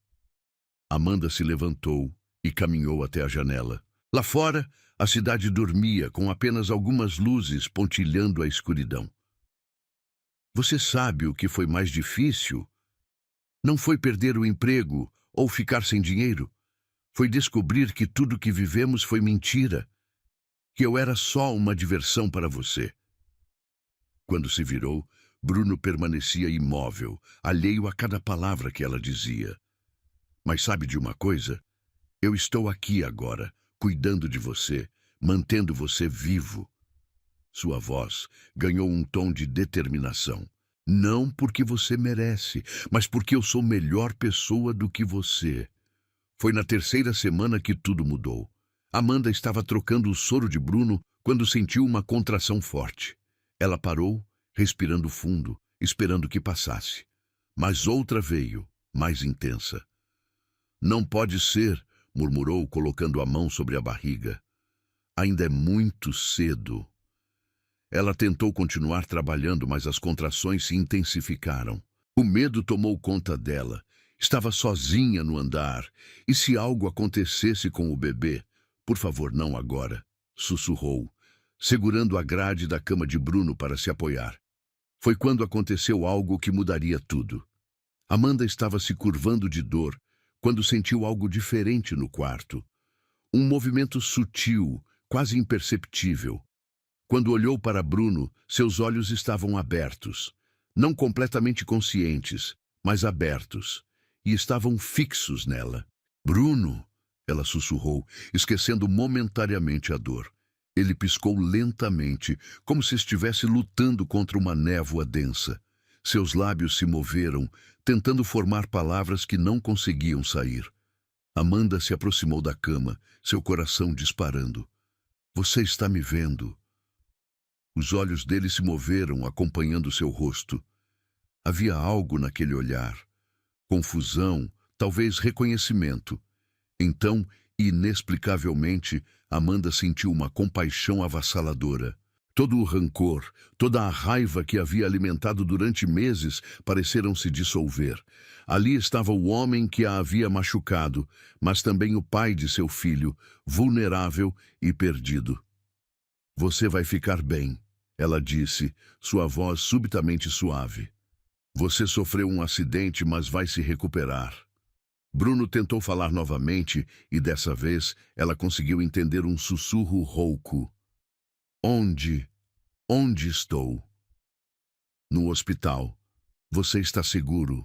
Amanda se levantou e caminhou até a janela. Lá fora, a cidade dormia, com apenas algumas luzes pontilhando a escuridão. Você sabe o que foi mais difícil? Não foi perder o emprego ou ficar sem dinheiro. Foi descobrir que tudo que vivemos foi mentira, que eu era só uma diversão para você. Quando se virou, Bruno permanecia imóvel, alheio a cada palavra que ela dizia. Mas sabe de uma coisa? Eu estou aqui agora, cuidando de você, mantendo você vivo. Sua voz ganhou um tom de determinação. Não porque você merece, mas porque eu sou melhor pessoa do que você. Foi na terceira semana que tudo mudou. Amanda estava trocando o soro de Bruno quando sentiu uma contração forte. Ela parou, respirando fundo, esperando que passasse. Mas outra veio, mais intensa. Não pode ser, murmurou, colocando a mão sobre a barriga. Ainda é muito cedo. Ela tentou continuar trabalhando, mas as contrações se intensificaram. O medo tomou conta dela. Estava sozinha no andar. E se algo acontecesse com o bebê? Por favor, não agora, sussurrou, segurando a grade da cama de Bruno para se apoiar. Foi quando aconteceu algo que mudaria tudo. Amanda estava se curvando de dor quando sentiu algo diferente no quarto. Um movimento sutil, quase imperceptível. Quando olhou para Bruno, seus olhos estavam abertos. Não completamente conscientes, mas abertos. E estavam fixos nela. Bruno! Ela sussurrou, esquecendo momentaneamente a dor. Ele piscou lentamente, como se estivesse lutando contra uma névoa densa. Seus lábios se moveram, tentando formar palavras que não conseguiam sair. Amanda se aproximou da cama, seu coração disparando. Você está me vendo? Os olhos dele se moveram, acompanhando seu rosto. Havia algo naquele olhar. Confusão, talvez reconhecimento. Então, inexplicavelmente, Amanda sentiu uma compaixão avassaladora. Todo o rancor, toda a raiva que havia alimentado durante meses pareceram se dissolver. Ali estava o homem que a havia machucado, mas também o pai de seu filho, vulnerável e perdido. Você vai ficar bem, ela disse, sua voz subitamente suave. Você sofreu um acidente, mas vai se recuperar. Bruno tentou falar novamente e, dessa vez, ela conseguiu entender um sussurro rouco. Onde? Onde estou? No hospital. Você está seguro?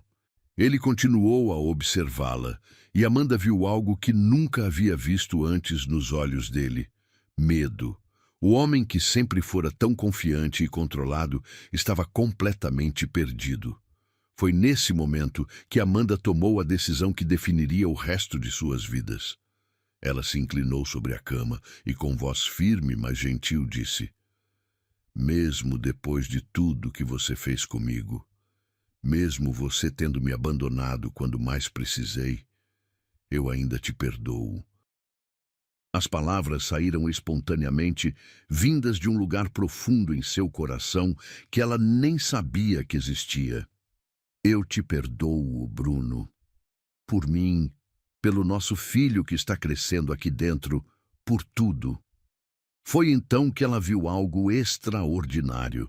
Ele continuou a observá-la, e Amanda viu algo que nunca havia visto antes nos olhos dele. Medo. O homem que sempre fora tão confiante e controlado estava completamente perdido. Foi nesse momento que Amanda tomou a decisão que definiria o resto de suas vidas. Ela se inclinou sobre a cama e, com voz firme, mas gentil, disse: Mesmo depois de tudo que você fez comigo, mesmo você tendo me abandonado quando mais precisei, eu ainda te perdoo. As palavras saíram espontaneamente, vindas de um lugar profundo em seu coração que ela nem sabia que existia. Eu te perdoo, Bruno. Por mim, pelo nosso filho que está crescendo aqui dentro, por tudo. Foi então que ela viu algo extraordinário.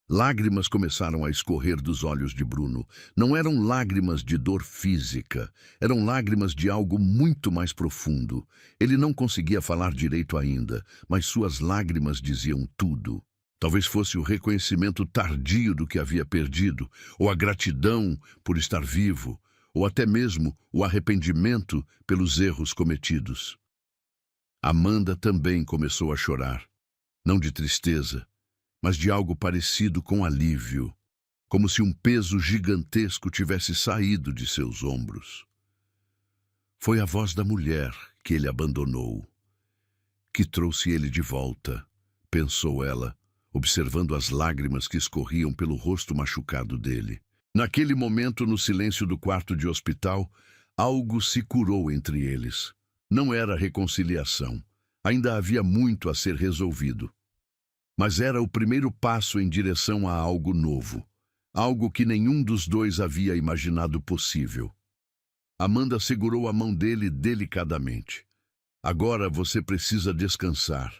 Lágrimas começaram a escorrer dos olhos de Bruno. Não eram lágrimas de dor física, eram lágrimas de algo muito mais profundo. Ele não conseguia falar direito ainda, mas suas lágrimas diziam tudo. Talvez fosse o reconhecimento tardio do que havia perdido, ou a gratidão por estar vivo, ou até mesmo o arrependimento pelos erros cometidos. Amanda também começou a chorar, não de tristeza, mas de algo parecido com alívio, como se um peso gigantesco tivesse saído de seus ombros. Foi a voz da mulher que ele abandonou, que trouxe ele de volta, pensou ela, observando as lágrimas que escorriam pelo rosto machucado dele. Naquele momento, no silêncio do quarto de hospital, algo se curou entre eles. Não era reconciliação. Ainda havia muito a ser resolvido. Mas era o primeiro passo em direção a algo novo. Algo que nenhum dos dois havia imaginado possível. Amanda segurou a mão dele delicadamente. Agora você precisa descansar.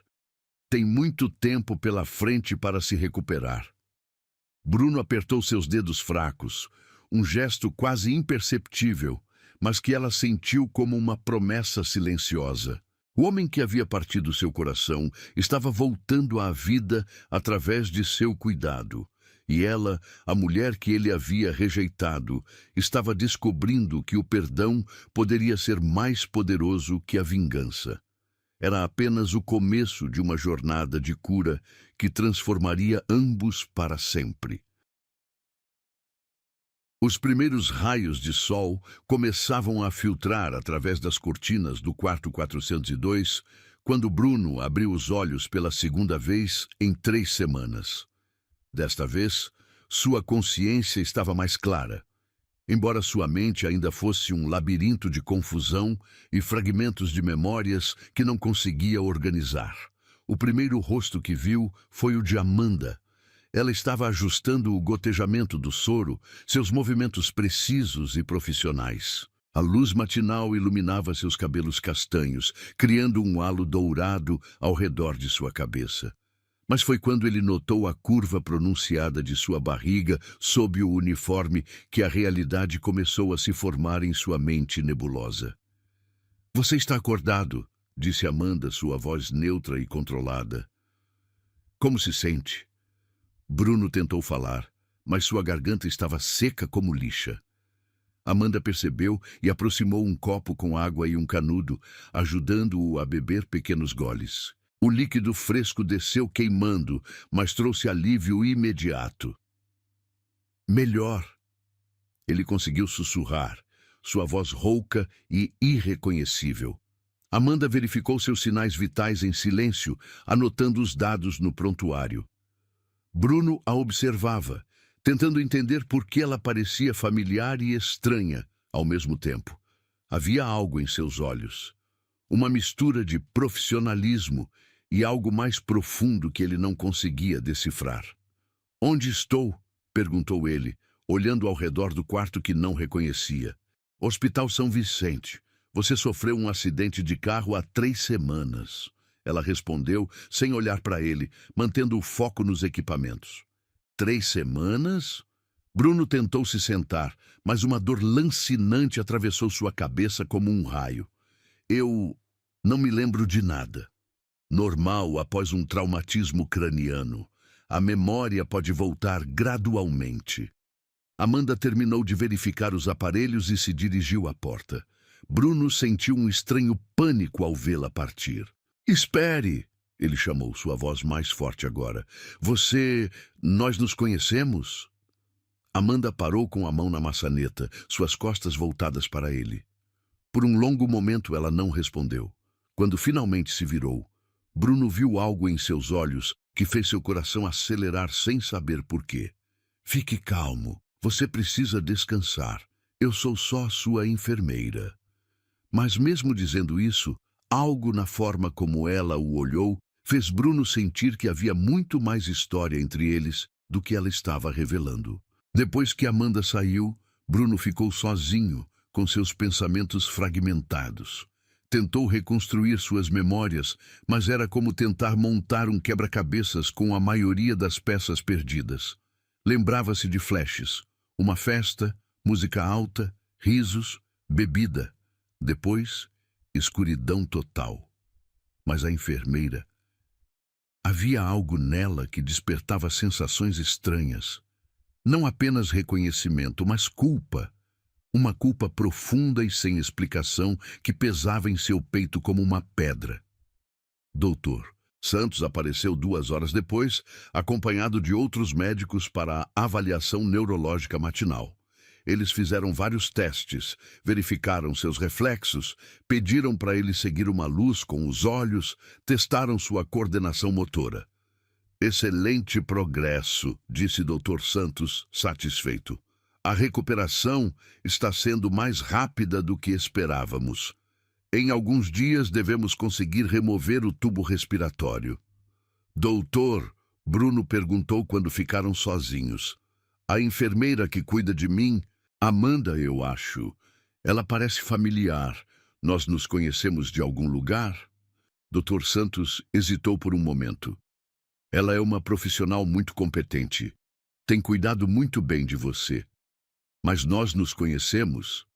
Tem muito tempo pela frente para se recuperar. Bruno apertou seus dedos fracos, um gesto quase imperceptível, mas que ela sentiu como uma promessa silenciosa. O homem que havia partido seu coração estava voltando à vida através de seu cuidado. E ela, a mulher que ele havia rejeitado, estava descobrindo que o perdão poderia ser mais poderoso que a vingança. Era apenas o começo de uma jornada de cura que transformaria ambos para sempre. Os primeiros raios de sol começavam a filtrar através das cortinas do quarto 402, quando Bruno abriu os olhos pela segunda vez em 3 semanas. Desta vez, sua consciência estava mais clara. Embora sua mente ainda fosse um labirinto de confusão e fragmentos de memórias que não conseguia organizar. O primeiro rosto que viu foi o de Amanda. Ela estava ajustando o gotejamento do soro, seus movimentos precisos e profissionais. A luz matinal iluminava seus cabelos castanhos, criando um halo dourado ao redor de sua cabeça. Mas foi quando ele notou a curva pronunciada de sua barriga sob o uniforme que a realidade começou a se formar em sua mente nebulosa. Você está acordado, disse Amanda, sua voz neutra e controlada. Como se sente? Bruno tentou falar, mas sua garganta estava seca como lixa. Amanda percebeu e aproximou um copo com água e um canudo, ajudando-o a beber pequenos goles. O líquido fresco desceu queimando, mas trouxe alívio imediato. Melhor. Ele conseguiu sussurrar, sua voz rouca e irreconhecível. Amanda verificou seus sinais vitais em silêncio, anotando os dados no prontuário. Bruno a observava, tentando entender por que ela parecia familiar e estranha ao mesmo tempo. Havia algo em seus olhos, uma mistura de profissionalismo e algo mais profundo que ele não conseguia decifrar. Onde estou? Perguntou ele, olhando ao redor do quarto que não reconhecia. Hospital São Vicente. Você sofreu um acidente de carro há 3 semanas. Ela respondeu, sem olhar para ele, mantendo o foco nos equipamentos. 3 semanas? Bruno tentou se sentar, mas uma dor lancinante atravessou sua cabeça como um raio. Eu não me lembro de nada. Normal após um traumatismo craniano. A memória pode voltar gradualmente. Amanda terminou de verificar os aparelhos e se dirigiu à porta. Bruno sentiu um estranho pânico ao vê-la partir. Espere! Ele chamou, sua voz mais forte agora. Nós nos conhecemos? Amanda parou com a mão na maçaneta, suas costas voltadas para ele. Por um longo momento ela não respondeu. Quando finalmente se virou, Bruno viu algo em seus olhos que fez seu coração acelerar sem saber por quê. Fique calmo, você precisa descansar. Eu sou só sua enfermeira. Mas mesmo dizendo isso, algo na forma como ela o olhou fez Bruno sentir que havia muito mais história entre eles do que ela estava revelando. Depois que Amanda saiu, Bruno ficou sozinho, com seus pensamentos fragmentados. Tentou reconstruir suas memórias, mas era como tentar montar um quebra-cabeças com a maioria das peças perdidas. Lembrava-se de flashes, uma festa, música alta, risos, bebida. Depois, escuridão total. Mas a enfermeira... Havia algo nela que despertava sensações estranhas. Não apenas reconhecimento, mas culpa. Uma culpa profunda e sem explicação que pesava em seu peito como uma pedra. Doutor Santos apareceu 2 horas depois, acompanhado de outros médicos para a avaliação neurológica matinal. Eles fizeram vários testes, verificaram seus reflexos, pediram para ele seguir uma luz com os olhos, testaram sua coordenação motora. Excelente progresso, disse Dr. Santos, satisfeito. A recuperação está sendo mais rápida do que esperávamos. Em alguns dias devemos conseguir remover o tubo respiratório. Doutor, Bruno perguntou quando ficaram sozinhos. A enfermeira que cuida de mim, Amanda, eu acho. Ela parece familiar. Nós nos conhecemos de algum lugar? Dr. Santos hesitou por um momento. Ela é uma profissional muito competente. Tem cuidado muito bem de você. Mas nós nos conhecemos?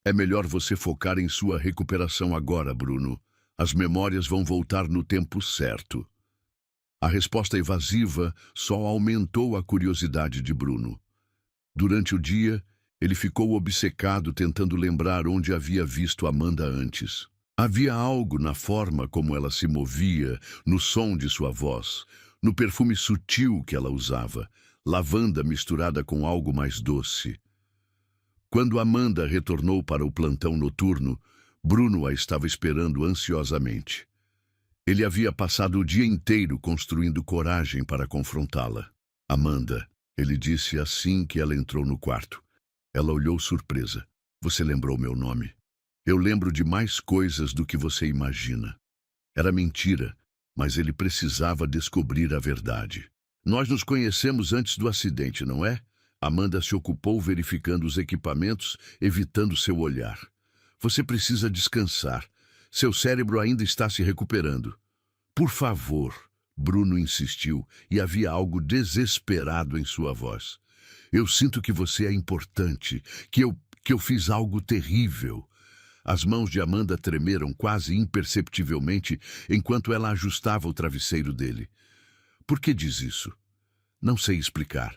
É melhor você focar em sua recuperação agora, Bruno. As memórias vão voltar no tempo certo. A resposta evasiva só aumentou a curiosidade de Bruno. Durante o dia, ele ficou obcecado tentando lembrar onde havia visto Amanda antes. Havia algo na forma como ela se movia, no som de sua voz, no perfume sutil que ela usava, lavanda misturada com algo mais doce. Quando Amanda retornou para o plantão noturno, Bruno a estava esperando ansiosamente. Ele havia passado o dia inteiro construindo coragem para confrontá-la. Amanda, ele disse assim que ela entrou no quarto. Ela olhou surpresa. Você lembrou meu nome? Eu lembro de mais coisas do que você imagina. Era mentira, mas ele precisava descobrir a verdade. Nós nos conhecemos antes do acidente, não é? Amanda se ocupou verificando os equipamentos, evitando seu olhar. Você precisa descansar. Seu cérebro ainda está se recuperando. Por favor, Bruno insistiu, e havia algo desesperado em sua voz. Eu sinto que você é importante, que eu fiz algo terrível. As mãos de Amanda tremeram quase imperceptivelmente enquanto ela ajustava o travesseiro dele. Por que diz isso? Não sei explicar.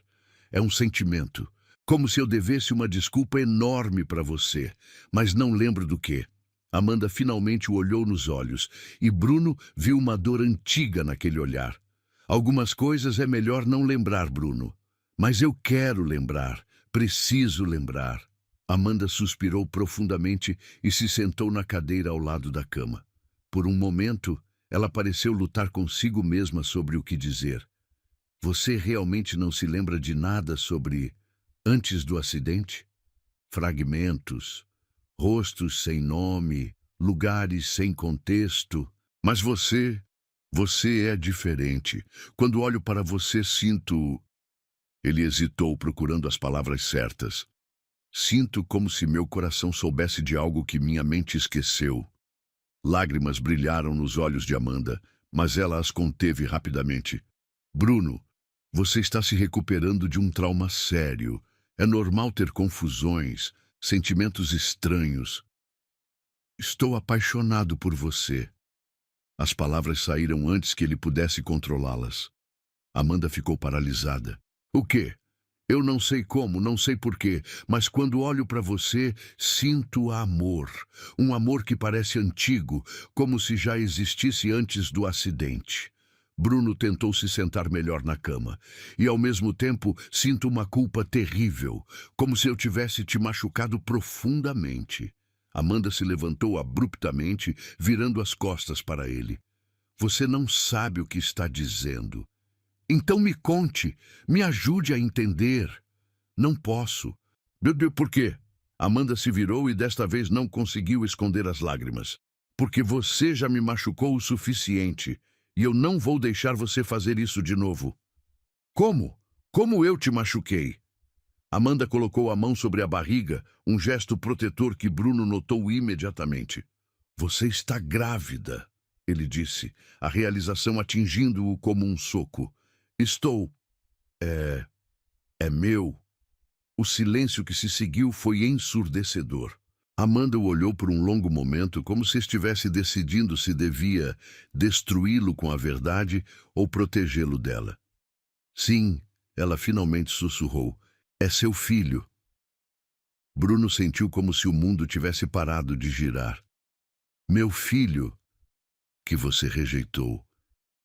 É um sentimento. Como se eu devesse uma desculpa enorme para você, mas não lembro do que. Amanda finalmente o olhou nos olhos, e Bruno viu uma dor antiga naquele olhar. Algumas coisas é melhor não lembrar, Bruno. Mas eu quero lembrar. Preciso lembrar. Amanda suspirou profundamente e se sentou na cadeira ao lado da cama. Por um momento, ela pareceu lutar consigo mesma sobre o que dizer. Você realmente não se lembra de nada sobre antes do acidente? Fragmentos, rostos sem nome, lugares sem contexto. Mas você é diferente. Quando olho para você, sinto... Ele hesitou, procurando as palavras certas. Sinto como se meu coração soubesse de algo que minha mente esqueceu. Lágrimas brilharam nos olhos de Amanda, mas ela as conteve rapidamente. Bruno, você está se recuperando de um trauma sério. É normal ter confusões, sentimentos estranhos. Estou apaixonado por você. As palavras saíram antes que ele pudesse controlá-las. Amanda ficou paralisada. O quê? Eu não sei como, não sei porquê, mas quando olho para você, sinto amor. Um amor que parece antigo, como se já existisse antes do acidente. Bruno tentou se sentar melhor na cama. E, ao mesmo tempo, sinto uma culpa terrível, como se eu tivesse te machucado profundamente. Amanda se levantou abruptamente, virando as costas para ele. Você não sabe o que está dizendo. Então me conte, me ajude a entender. Não posso. Por quê? Amanda se virou e desta vez não conseguiu esconder as lágrimas. Porque você já me machucou o suficiente, e eu não vou deixar você fazer isso de novo. Como? Como eu te machuquei? Amanda colocou a mão sobre a barriga, um gesto protetor que Bruno notou imediatamente. Você está grávida, ele disse, a realização atingindo-o como um soco. Estou. É meu. O silêncio que se seguiu foi ensurdecedor. Amanda o olhou por um longo momento, como se estivesse decidindo se devia destruí-lo com a verdade ou protegê-lo dela. Sim, ela finalmente sussurrou. É seu filho. Bruno sentiu como se o mundo tivesse parado de girar. Meu filho. que você rejeitou,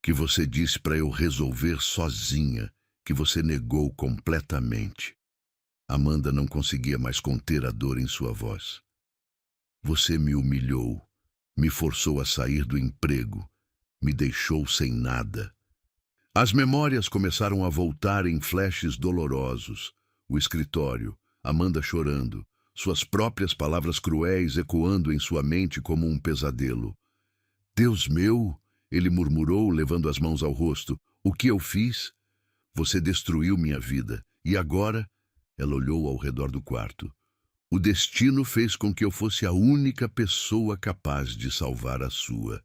que você disse para eu resolver sozinha, que você negou completamente. Amanda não conseguia mais conter a dor em sua voz. Você me humilhou, me forçou a sair do emprego, me deixou sem nada. As memórias começaram a voltar em flashes dolorosos. O escritório, Amanda chorando, suas próprias palavras cruéis ecoando em sua mente como um pesadelo. Deus meu, ele murmurou, levando as mãos ao rosto, o que eu fiz? Você destruiu minha vida. E agora? Ela olhou ao redor do quarto. O destino fez com que eu fosse a única pessoa capaz de salvar a sua.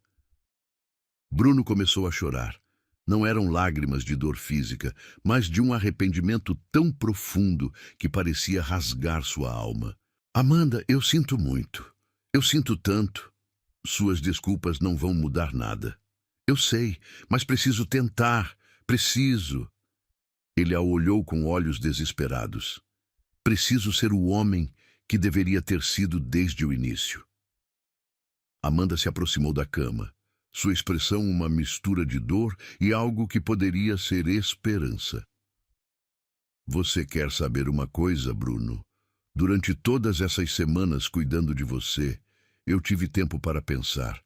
Bruno começou a chorar. Não eram lágrimas de dor física, mas de um arrependimento tão profundo que parecia rasgar sua alma. Amanda, eu sinto muito. Eu sinto tanto. Suas desculpas não vão mudar nada. Eu sei, mas preciso tentar. Preciso. Ele a olhou com olhos desesperados. Preciso ser o homem que deveria ter sido desde o início. Amanda se aproximou da cama. Sua expressão uma mistura de dor e algo que poderia ser esperança. Você quer saber uma coisa, Bruno? Durante todas essas semanas cuidando de você, eu tive tempo para pensar,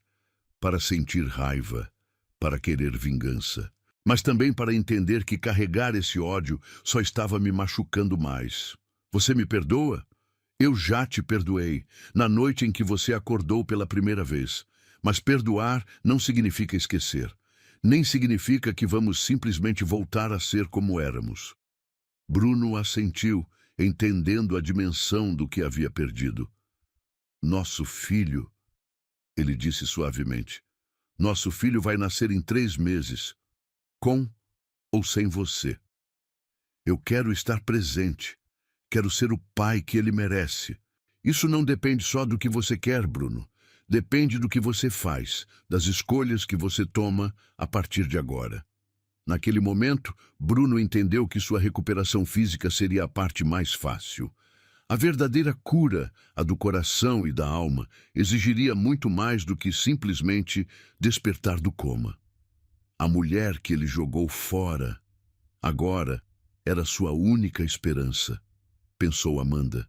para sentir raiva, para querer vingança, mas também para entender que carregar esse ódio só estava me machucando mais. Você me perdoa? Eu já te perdoei, na noite em que você acordou pela primeira vez. Mas perdoar não significa esquecer. Nem significa que vamos simplesmente voltar a ser como éramos. Bruno assentiu, entendendo a dimensão do que havia perdido. Nosso filho, ele disse suavemente, nosso filho vai nascer em 3 meses, com ou sem você. Eu quero estar presente. Quero ser o pai que ele merece. Isso não depende só do que você quer, Bruno. Depende do que você faz, das escolhas que você toma a partir de agora. Naquele momento, Bruno entendeu que sua recuperação física seria a parte mais fácil. A verdadeira cura, a do coração e da alma, exigiria muito mais do que simplesmente despertar do coma. A mulher que ele jogou fora, agora, era sua única esperança, pensou Amanda,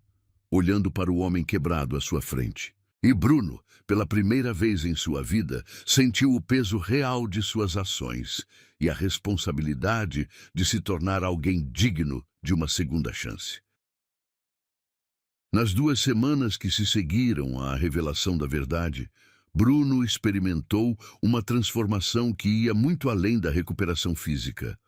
olhando para o homem quebrado à sua frente. E Bruno, pela primeira vez em sua vida, sentiu o peso real de suas ações e a responsabilidade de se tornar alguém digno de uma segunda chance. Nas 2 semanas que se seguiram à revelação da verdade, Bruno experimentou uma transformação que ia muito além da recuperação física.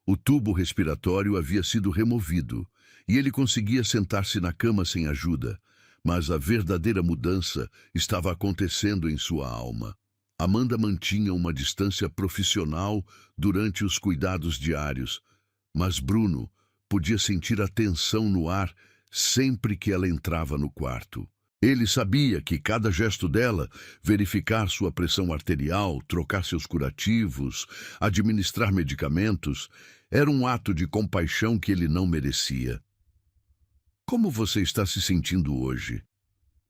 O tubo respiratório havia sido removido e ele conseguia sentar-se na cama sem ajuda. Mas a verdadeira mudança estava acontecendo em sua alma. Amanda mantinha uma distância profissional durante os cuidados diários, mas Bruno podia sentir a tensão no ar sempre que ela entrava no quarto. Ele sabia que cada gesto dela, verificar sua pressão arterial, trocar seus curativos, administrar medicamentos, era um ato de compaixão que ele não merecia. Como você está se sentindo hoje?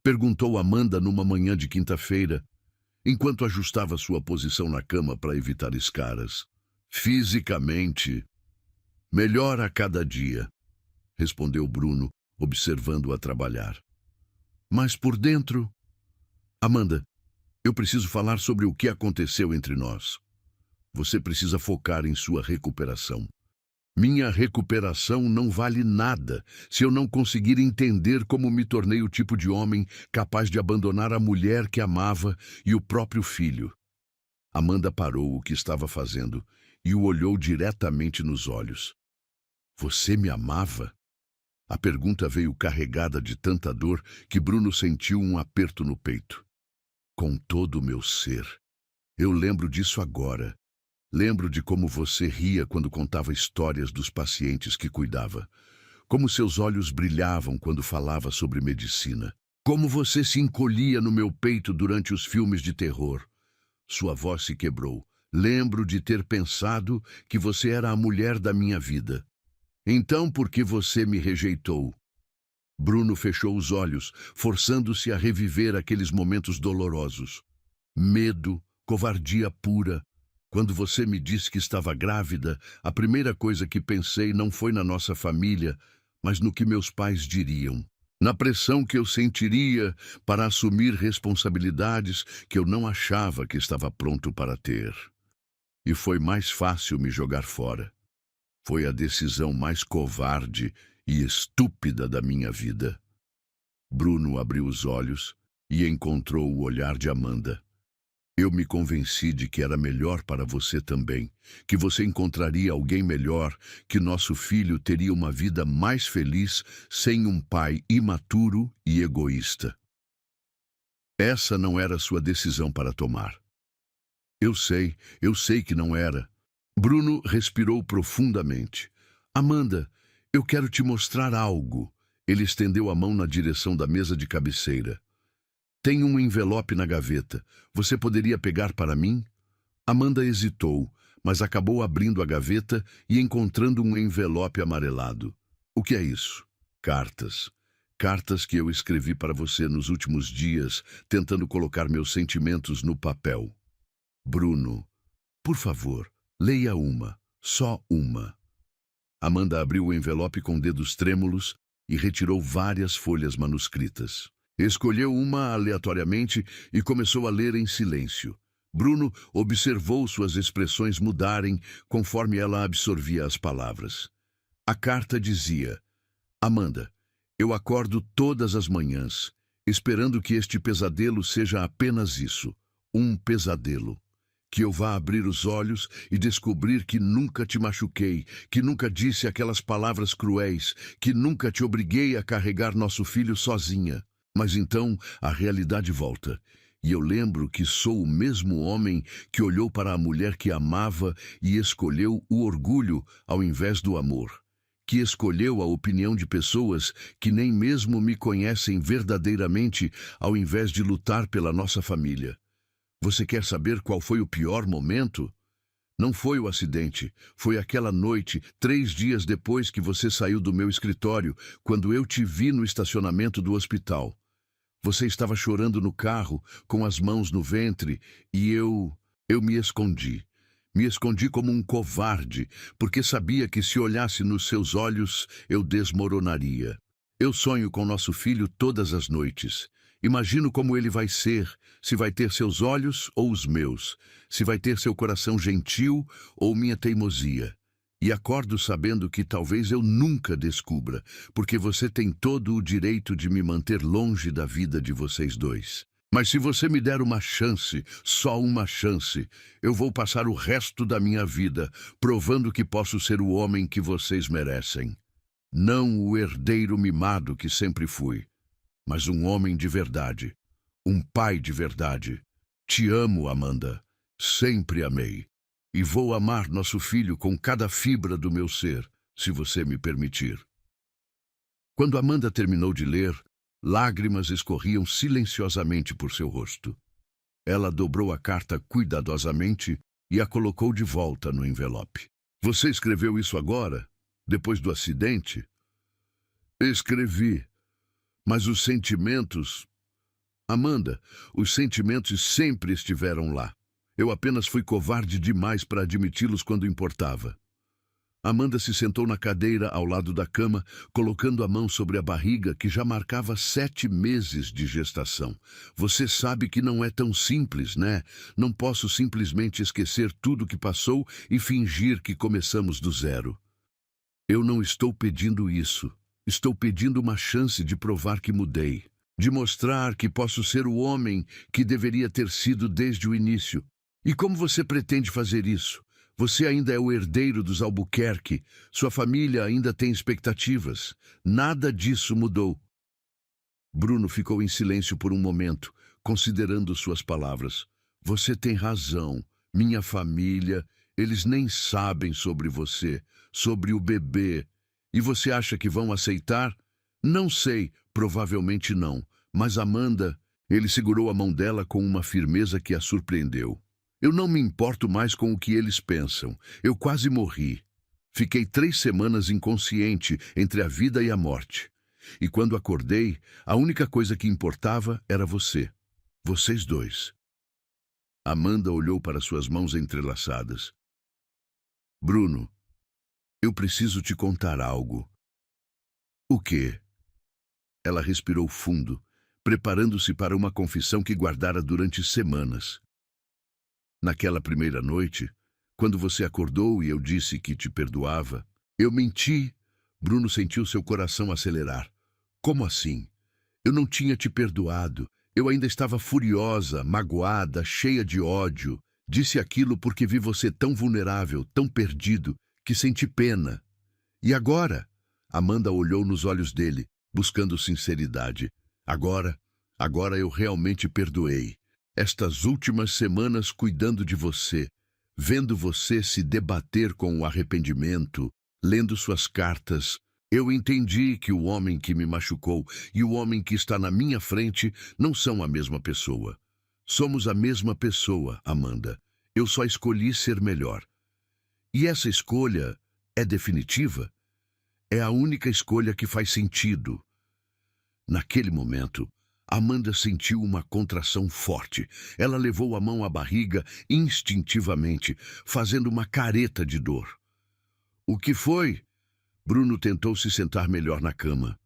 Perguntou Amanda numa manhã de quinta-feira, enquanto ajustava sua posição na cama para evitar escaras. Fisicamente, melhor a cada dia, respondeu Bruno, observando-a trabalhar. Mas por dentro... Amanda, eu preciso falar sobre o que aconteceu entre nós. Você precisa focar em sua recuperação. Minha recuperação não vale nada se eu não conseguir entender como me tornei o tipo de homem capaz de abandonar a mulher que amava e o próprio filho. Amanda parou o que estava fazendo e o olhou diretamente nos olhos. Você me amava? A pergunta veio carregada de tanta dor que Bruno sentiu um aperto no peito. Com todo o meu ser. Eu lembro disso agora. Lembro de como você ria quando contava histórias dos pacientes que cuidava. Como seus olhos brilhavam quando falava sobre medicina. Como você se encolhia no meu peito durante os filmes de terror. Sua voz se quebrou. Lembro de ter pensado que você era a mulher da minha vida. Então, por que você me rejeitou? Bruno fechou os olhos, forçando-se a reviver aqueles momentos dolorosos. Medo, covardia pura. Quando você me disse que estava grávida, a primeira coisa que pensei não foi na nossa família, mas no que meus pais diriam. Na pressão que eu sentiria para assumir responsabilidades que eu não achava que estava pronto para ter. E foi mais fácil me jogar fora. Foi a decisão mais covarde e estúpida da minha vida. Bruno abriu os olhos e encontrou o olhar de Amanda. Eu me convenci de que era melhor para você também, que você encontraria alguém melhor, que nosso filho teria uma vida mais feliz sem um pai imaturo e egoísta. Essa não era sua decisão para tomar. Eu sei que não era. Bruno respirou profundamente. Amanda, eu quero te mostrar algo. Ele estendeu a mão na direção da mesa de cabeceira. Tem um envelope na gaveta. Você poderia pegar para mim? Amanda hesitou, mas acabou abrindo a gaveta e encontrando um envelope amarelado. O que é isso? Cartas. Cartas que eu escrevi para você nos últimos dias, tentando colocar meus sentimentos no papel. Bruno, por favor, leia uma. Só uma. Amanda abriu o envelope com dedos trêmulos e retirou várias folhas manuscritas. Escolheu uma aleatoriamente e começou a ler em silêncio. Bruno observou suas expressões mudarem conforme ela absorvia as palavras. A carta dizia: Amanda, eu acordo todas as manhãs, esperando que este pesadelo seja apenas isso, um pesadelo. Que eu vá abrir os olhos e descobrir que nunca te machuquei, que nunca disse aquelas palavras cruéis, que nunca te obriguei a carregar nosso filho sozinha. Mas então a realidade volta, e eu lembro que sou o mesmo homem que olhou para a mulher que amava e escolheu o orgulho ao invés do amor, que escolheu a opinião de pessoas que nem mesmo me conhecem verdadeiramente ao invés de lutar pela nossa família. Você quer saber qual foi o pior momento? Não foi o acidente, foi aquela noite, 3 dias depois que você saiu do meu escritório, quando eu te vi no estacionamento do hospital. Você estava chorando no carro, com as mãos no ventre, e eu me escondi. Me escondi como um covarde, porque sabia que se olhasse nos seus olhos, eu desmoronaria. Eu sonho com nosso filho todas as noites. Imagino como ele vai ser, se vai ter seus olhos ou os meus, se vai ter seu coração gentil ou minha teimosia. E acordo sabendo que talvez eu nunca descubra, porque você tem todo o direito de me manter longe da vida de vocês dois. Mas se você me der uma chance, só uma chance, eu vou passar o resto da minha vida provando que posso ser o homem que vocês merecem. Não o herdeiro mimado que sempre fui, mas um homem de verdade, um pai de verdade. Te amo, Amanda. Sempre amei. E vou amar nosso filho com cada fibra do meu ser, se você me permitir. Quando Amanda terminou de ler, lágrimas escorriam silenciosamente por seu rosto. Ela dobrou a carta cuidadosamente e a colocou de volta no envelope. Você escreveu isso agora? Depois do acidente? Escrevi. Mas os sentimentos... Amanda, os sentimentos sempre estiveram lá. Eu apenas fui covarde demais para admiti-los quando importava. Amanda se sentou na cadeira ao lado da cama, colocando a mão sobre a barriga que já marcava 7 meses de gestação. Você sabe que não é tão simples, né? Não posso simplesmente esquecer tudo que passou e fingir que começamos do zero. Eu não estou pedindo isso. Estou pedindo uma chance de provar que mudei. De mostrar que posso ser o homem que deveria ter sido desde o início. E como você pretende fazer isso? Você ainda é o herdeiro dos Albuquerque. Sua família ainda tem expectativas. Nada disso mudou. Bruno ficou em silêncio por um momento, considerando suas palavras. Você tem razão. Minha família, eles nem sabem sobre você, sobre o bebê. E você acha que vão aceitar? Não sei, provavelmente não. Mas Amanda, ele segurou a mão dela com uma firmeza que a surpreendeu. Eu não me importo mais com o que eles pensam. Eu quase morri. Fiquei 3 semanas inconsciente entre a vida e a morte. E quando acordei, a única coisa que importava era você. Vocês dois. Amanda olhou para suas mãos entrelaçadas. Bruno, eu preciso te contar algo. O quê? Ela respirou fundo, preparando-se para uma confissão que guardara durante semanas. Naquela primeira noite, quando você acordou e eu disse que te perdoava, eu menti. Bruno sentiu seu coração acelerar. Como assim? Eu não tinha te perdoado. Eu ainda estava furiosa, magoada, cheia de ódio. Disse aquilo porque vi você tão vulnerável, tão perdido, que senti pena. E agora? Amanda olhou nos olhos dele, buscando sinceridade. Agora eu realmente perdoei. Estas últimas semanas cuidando de você, vendo você se debater com o arrependimento, lendo suas cartas, eu entendi que o homem que me machucou e o homem que está na minha frente não são a mesma pessoa. Somos a mesma pessoa, Amanda. Eu só escolhi ser melhor. E essa escolha é definitiva? É a única escolha que faz sentido. Naquele momento, Amanda sentiu uma contração forte. Ela levou a mão à barriga instintivamente, fazendo uma careta de dor. O que foi? Bruno tentou se sentar melhor na cama.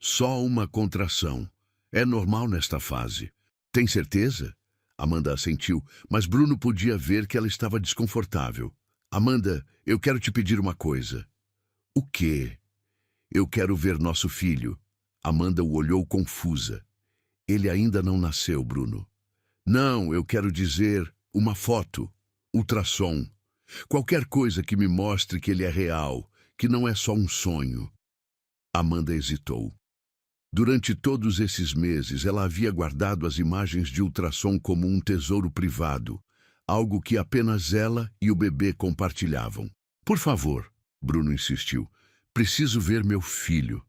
Só uma contração. É normal nesta fase. Tem certeza? Amanda assentiu, mas Bruno podia ver que ela estava desconfortável. Amanda, eu quero te pedir uma coisa. O quê? Eu quero ver nosso filho. Amanda o olhou confusa. Ele ainda não nasceu, Bruno. Não, eu quero dizer uma foto, ultrassom. Qualquer coisa que me mostre que ele é real, que não é só um sonho. Amanda hesitou. Durante todos esses meses, ela havia guardado as imagens de ultrassom como um tesouro privado, algo que apenas ela e o bebê compartilhavam. Por favor, Bruno insistiu, preciso ver meu filho.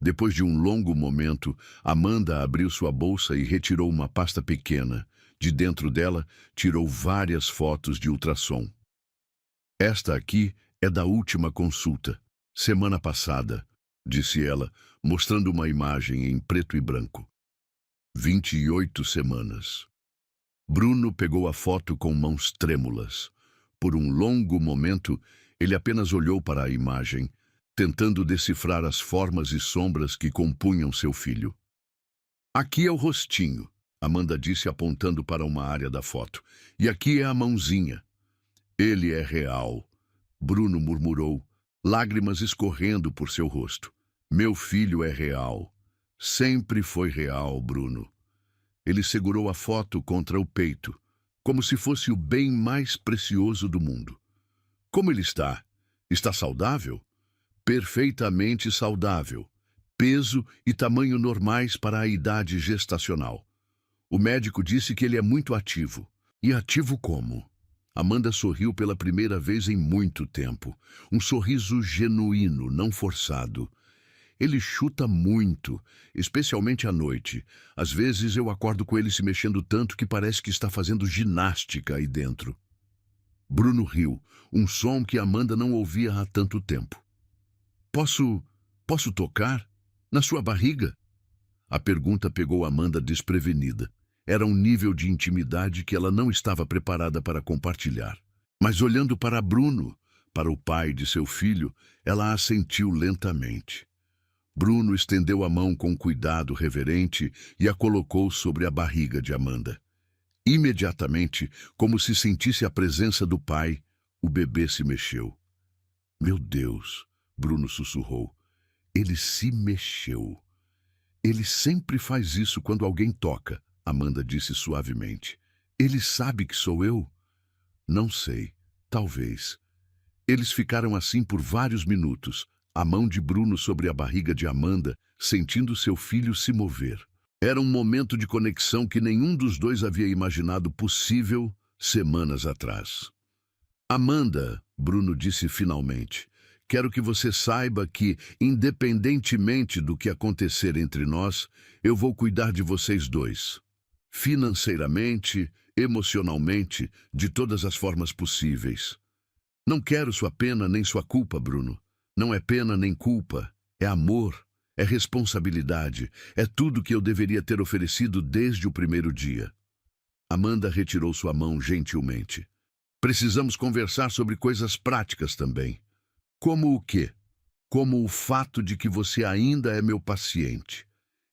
Depois de um longo momento, Amanda abriu sua bolsa e retirou uma pasta pequena. De dentro dela, tirou várias fotos de ultrassom. Esta aqui é da última consulta, semana passada, disse ela, mostrando uma imagem em preto e branco. 28 semanas. Bruno pegou a foto com mãos trêmulas. Por um longo momento, ele apenas olhou para a imagem, tentando decifrar as formas e sombras que compunham seu filho. Aqui é o rostinho, Amanda disse apontando para uma área da foto. E aqui é a mãozinha. Ele é real, Bruno murmurou, lágrimas escorrendo por seu rosto. Meu filho é real. Sempre foi real, Bruno. Ele segurou a foto contra o peito, como se fosse o bem mais precioso do mundo. Como ele está? Está saudável? Perfeitamente saudável. Peso e tamanho normais para a idade gestacional. O médico disse que ele é muito ativo. E ativo como? Amanda sorriu pela primeira vez em muito tempo. Um sorriso genuíno, não forçado. Ele chuta muito, especialmente à noite. Às vezes eu acordo com ele se mexendo tanto que parece que está fazendo ginástica aí dentro. Bruno riu, um som que Amanda não ouvia há tanto tempo. Posso tocar? Na sua barriga? A pergunta pegou Amanda desprevenida. Era um nível de intimidade que ela não estava preparada para compartilhar. Mas olhando para Bruno, para o pai de seu filho, ela assentiu lentamente. Bruno estendeu a mão com cuidado reverente e a colocou sobre a barriga de Amanda. Imediatamente, como se sentisse a presença do pai, o bebê se mexeu. Meu Deus, Bruno sussurrou. Ele se mexeu. Ele sempre faz isso quando alguém toca, Amanda disse suavemente. Ele sabe que sou eu? Não sei, talvez. Eles ficaram assim por vários minutos, a mão de Bruno sobre a barriga de Amanda, sentindo seu filho se mover. Era um momento de conexão que nenhum dos dois havia imaginado possível semanas atrás. Amanda, Bruno disse finalmente, quero que você saiba que, independentemente do que acontecer entre nós, eu vou cuidar de vocês dois. Financeiramente, emocionalmente, de todas as formas possíveis. Não quero sua pena nem sua culpa, Bruno. Não é pena nem culpa, é amor, é responsabilidade, é tudo que eu deveria ter oferecido desde o primeiro dia. Amanda retirou sua mão gentilmente. Precisamos conversar sobre coisas práticas também. Como o quê? Como o fato de que você ainda é meu paciente.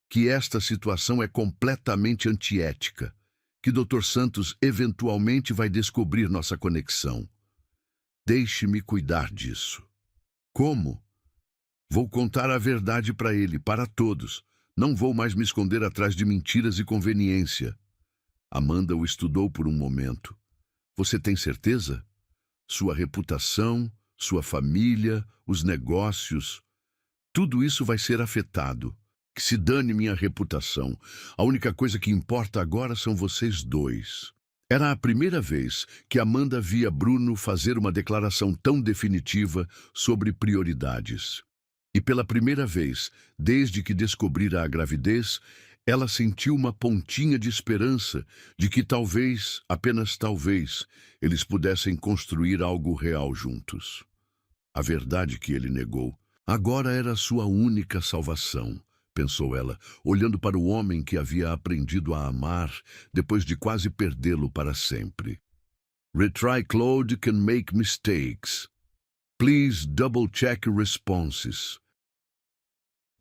Que esta situação é completamente antiética. Que Dr. Santos eventualmente vai descobrir nossa conexão. Deixe-me cuidar disso. Como? Vou contar a verdade para ele, para todos. Não vou mais me esconder atrás de mentiras e conveniência. Amanda o estudou por um momento. Você tem certeza? Sua reputação, sua família, os negócios, tudo isso vai ser afetado. Que se dane minha reputação. A única coisa que importa agora são vocês dois. Era a primeira vez que Amanda via Bruno fazer uma declaração tão definitiva sobre prioridades. E pela primeira vez, desde que descobrira a gravidez, ela sentiu uma pontinha de esperança de que talvez, apenas talvez, eles pudessem construir algo real juntos. A verdade que ele negou agora era sua única salvação, pensou ela, olhando para o homem que havia aprendido a amar depois de quase perdê-lo para sempre. Retry Claude can make mistakes. Please double-check responses.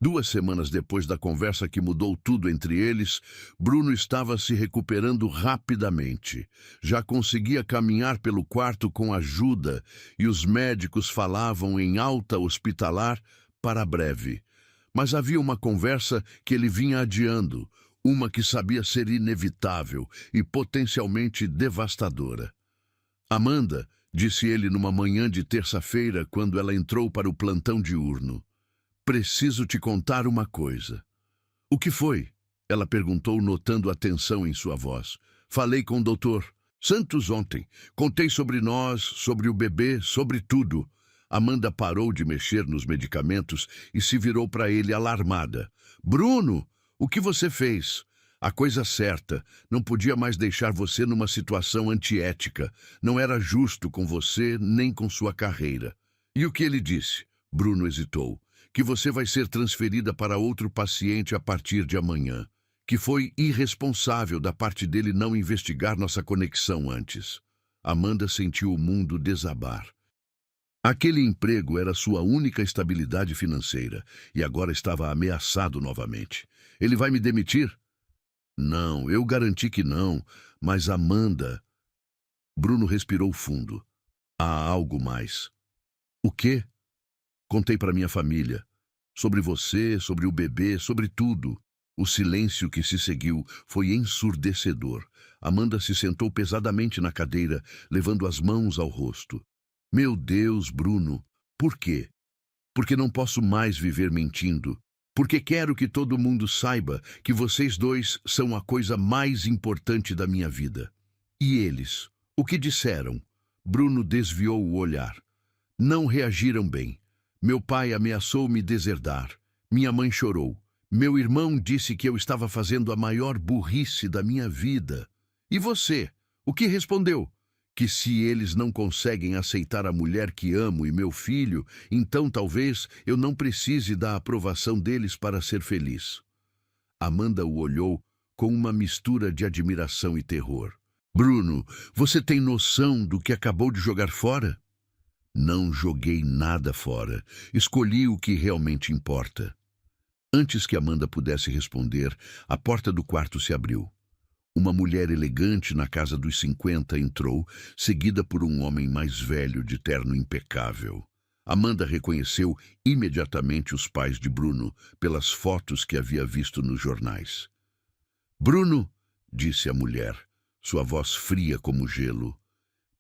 2 semanas depois da conversa que mudou tudo entre eles, Bruno estava se recuperando rapidamente. Já conseguia caminhar pelo quarto com ajuda e os médicos falavam em alta hospitalar para breve. Mas havia uma conversa que ele vinha adiando, uma que sabia ser inevitável e potencialmente devastadora. Amanda, disse ele numa manhã de terça-feira quando ela entrou para o plantão diurno. Preciso te contar uma coisa. O que foi? Ela perguntou, notando a tensão em sua voz. Falei com o Dr. Santos ontem. Contei sobre nós, sobre o bebê, sobre tudo. Amanda parou de mexer nos medicamentos e se virou para ele alarmada. Bruno, o que você fez? A coisa certa. Não podia mais deixar você numa situação antiética. Não era justo com você nem com sua carreira. E o que ele disse? Bruno hesitou. Que você vai ser transferida para outro paciente a partir de amanhã. Que foi irresponsável da parte dele não investigar nossa conexão antes. Amanda sentiu o mundo desabar. Aquele emprego era sua única estabilidade financeira e agora estava ameaçado novamente. Ele vai me demitir? Não, eu garanti que não, mas Amanda... Bruno respirou fundo. Há algo mais. O quê? Contei para minha família. Sobre você, sobre o bebê, sobre tudo. O silêncio que se seguiu foi ensurdecedor. Amanda se sentou pesadamente na cadeira, levando as mãos ao rosto. Meu Deus, Bruno, por quê? Porque não posso mais viver mentindo. Porque quero que todo mundo saiba que vocês dois são a coisa mais importante da minha vida. E eles? O que disseram? Bruno desviou o olhar. Não reagiram bem. Meu pai ameaçou me deserdar. Minha mãe chorou. Meu irmão disse que eu estava fazendo a maior burrice da minha vida. E você? O que respondeu? Que se eles não conseguem aceitar a mulher que amo e meu filho, então talvez eu não precise da aprovação deles para ser feliz. Amanda o olhou com uma mistura de admiração e terror. Bruno, você tem noção do que acabou de jogar fora? Não joguei nada fora. Escolhi o que realmente importa. Antes que Amanda pudesse responder, a porta do quarto se abriu. Uma mulher elegante na casa dos 50 entrou, seguida por um homem mais velho de terno impecável. Amanda reconheceu imediatamente os pais de Bruno pelas fotos que havia visto nos jornais. Bruno, disse a mulher, sua voz fria como gelo.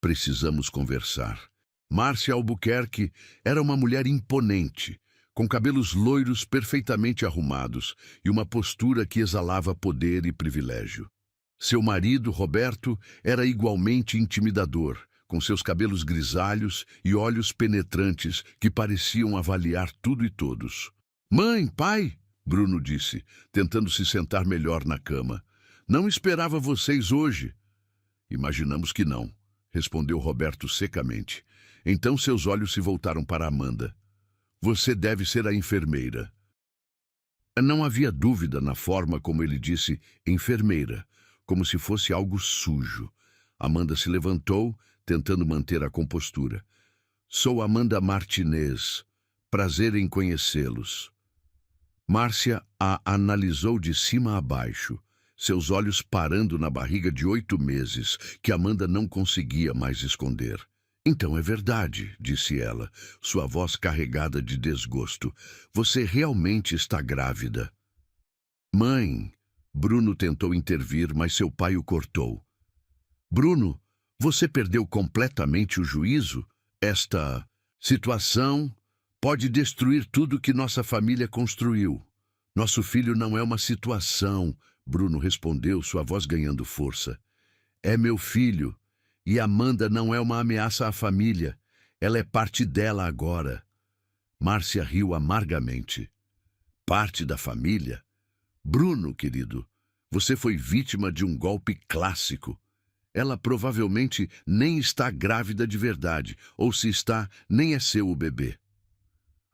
Precisamos conversar. Márcia Albuquerque era uma mulher imponente, com cabelos loiros perfeitamente arrumados e uma postura que exalava poder e privilégio. Seu marido, Roberto, era igualmente intimidador, com seus cabelos grisalhos e olhos penetrantes que pareciam avaliar tudo e todos. Mãe, pai, Bruno disse, tentando se sentar melhor na cama. Não esperava vocês hoje. Imaginamos que não, respondeu Roberto secamente. Então seus olhos se voltaram para Amanda. Você deve ser a enfermeira. Não havia dúvida na forma como ele disse enfermeira, como se fosse algo sujo. Amanda se levantou, tentando manter a compostura. Sou Amanda Martinez. Prazer em conhecê-los. Márcia a analisou de cima a baixo, seus olhos parando na barriga de 8 meses, que Amanda não conseguia mais esconder. Então é verdade, disse ela, sua voz carregada de desgosto. Você realmente está grávida. Mãe, Bruno tentou intervir, mas seu pai o cortou. Bruno, você perdeu completamente o juízo? Esta situação pode destruir tudo que nossa família construiu. Nosso filho não é uma situação, Bruno respondeu, sua voz ganhando força. É meu filho, e Amanda não é uma ameaça à família. Ela é parte dela agora. Márcia riu amargamente. Parte da família? Bruno, querido, você foi vítima de um golpe clássico. Ela provavelmente nem está grávida de verdade, ou se está, nem é seu o bebê.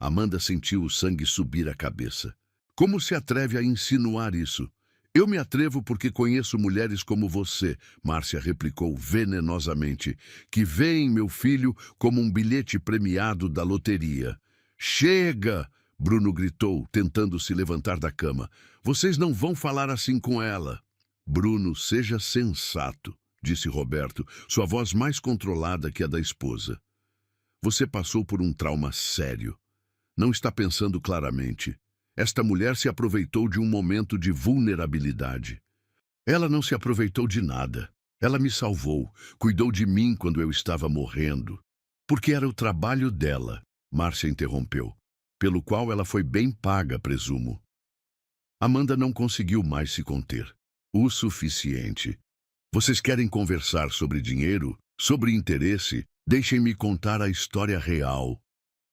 Amanda sentiu o sangue subir à cabeça. Como se atreve a insinuar isso? Eu me atrevo porque conheço mulheres como você, Márcia replicou venenosamente, que veem meu filho como um bilhete premiado da loteria. Chega! Bruno gritou, tentando se levantar da cama. Vocês não vão falar assim com ela. Bruno, seja sensato, disse Roberto, sua voz mais controlada que a da esposa. Você passou por um trauma sério. Não está pensando claramente. Esta mulher se aproveitou de um momento de vulnerabilidade. Ela não se aproveitou de nada. Ela me salvou, cuidou de mim quando eu estava morrendo. Porque era o trabalho dela, Márcia interrompeu, pelo qual ela foi bem paga, presumo. Amanda não conseguiu mais se conter. O suficiente. Vocês querem conversar sobre dinheiro, sobre interesse? Deixem-me contar a história real.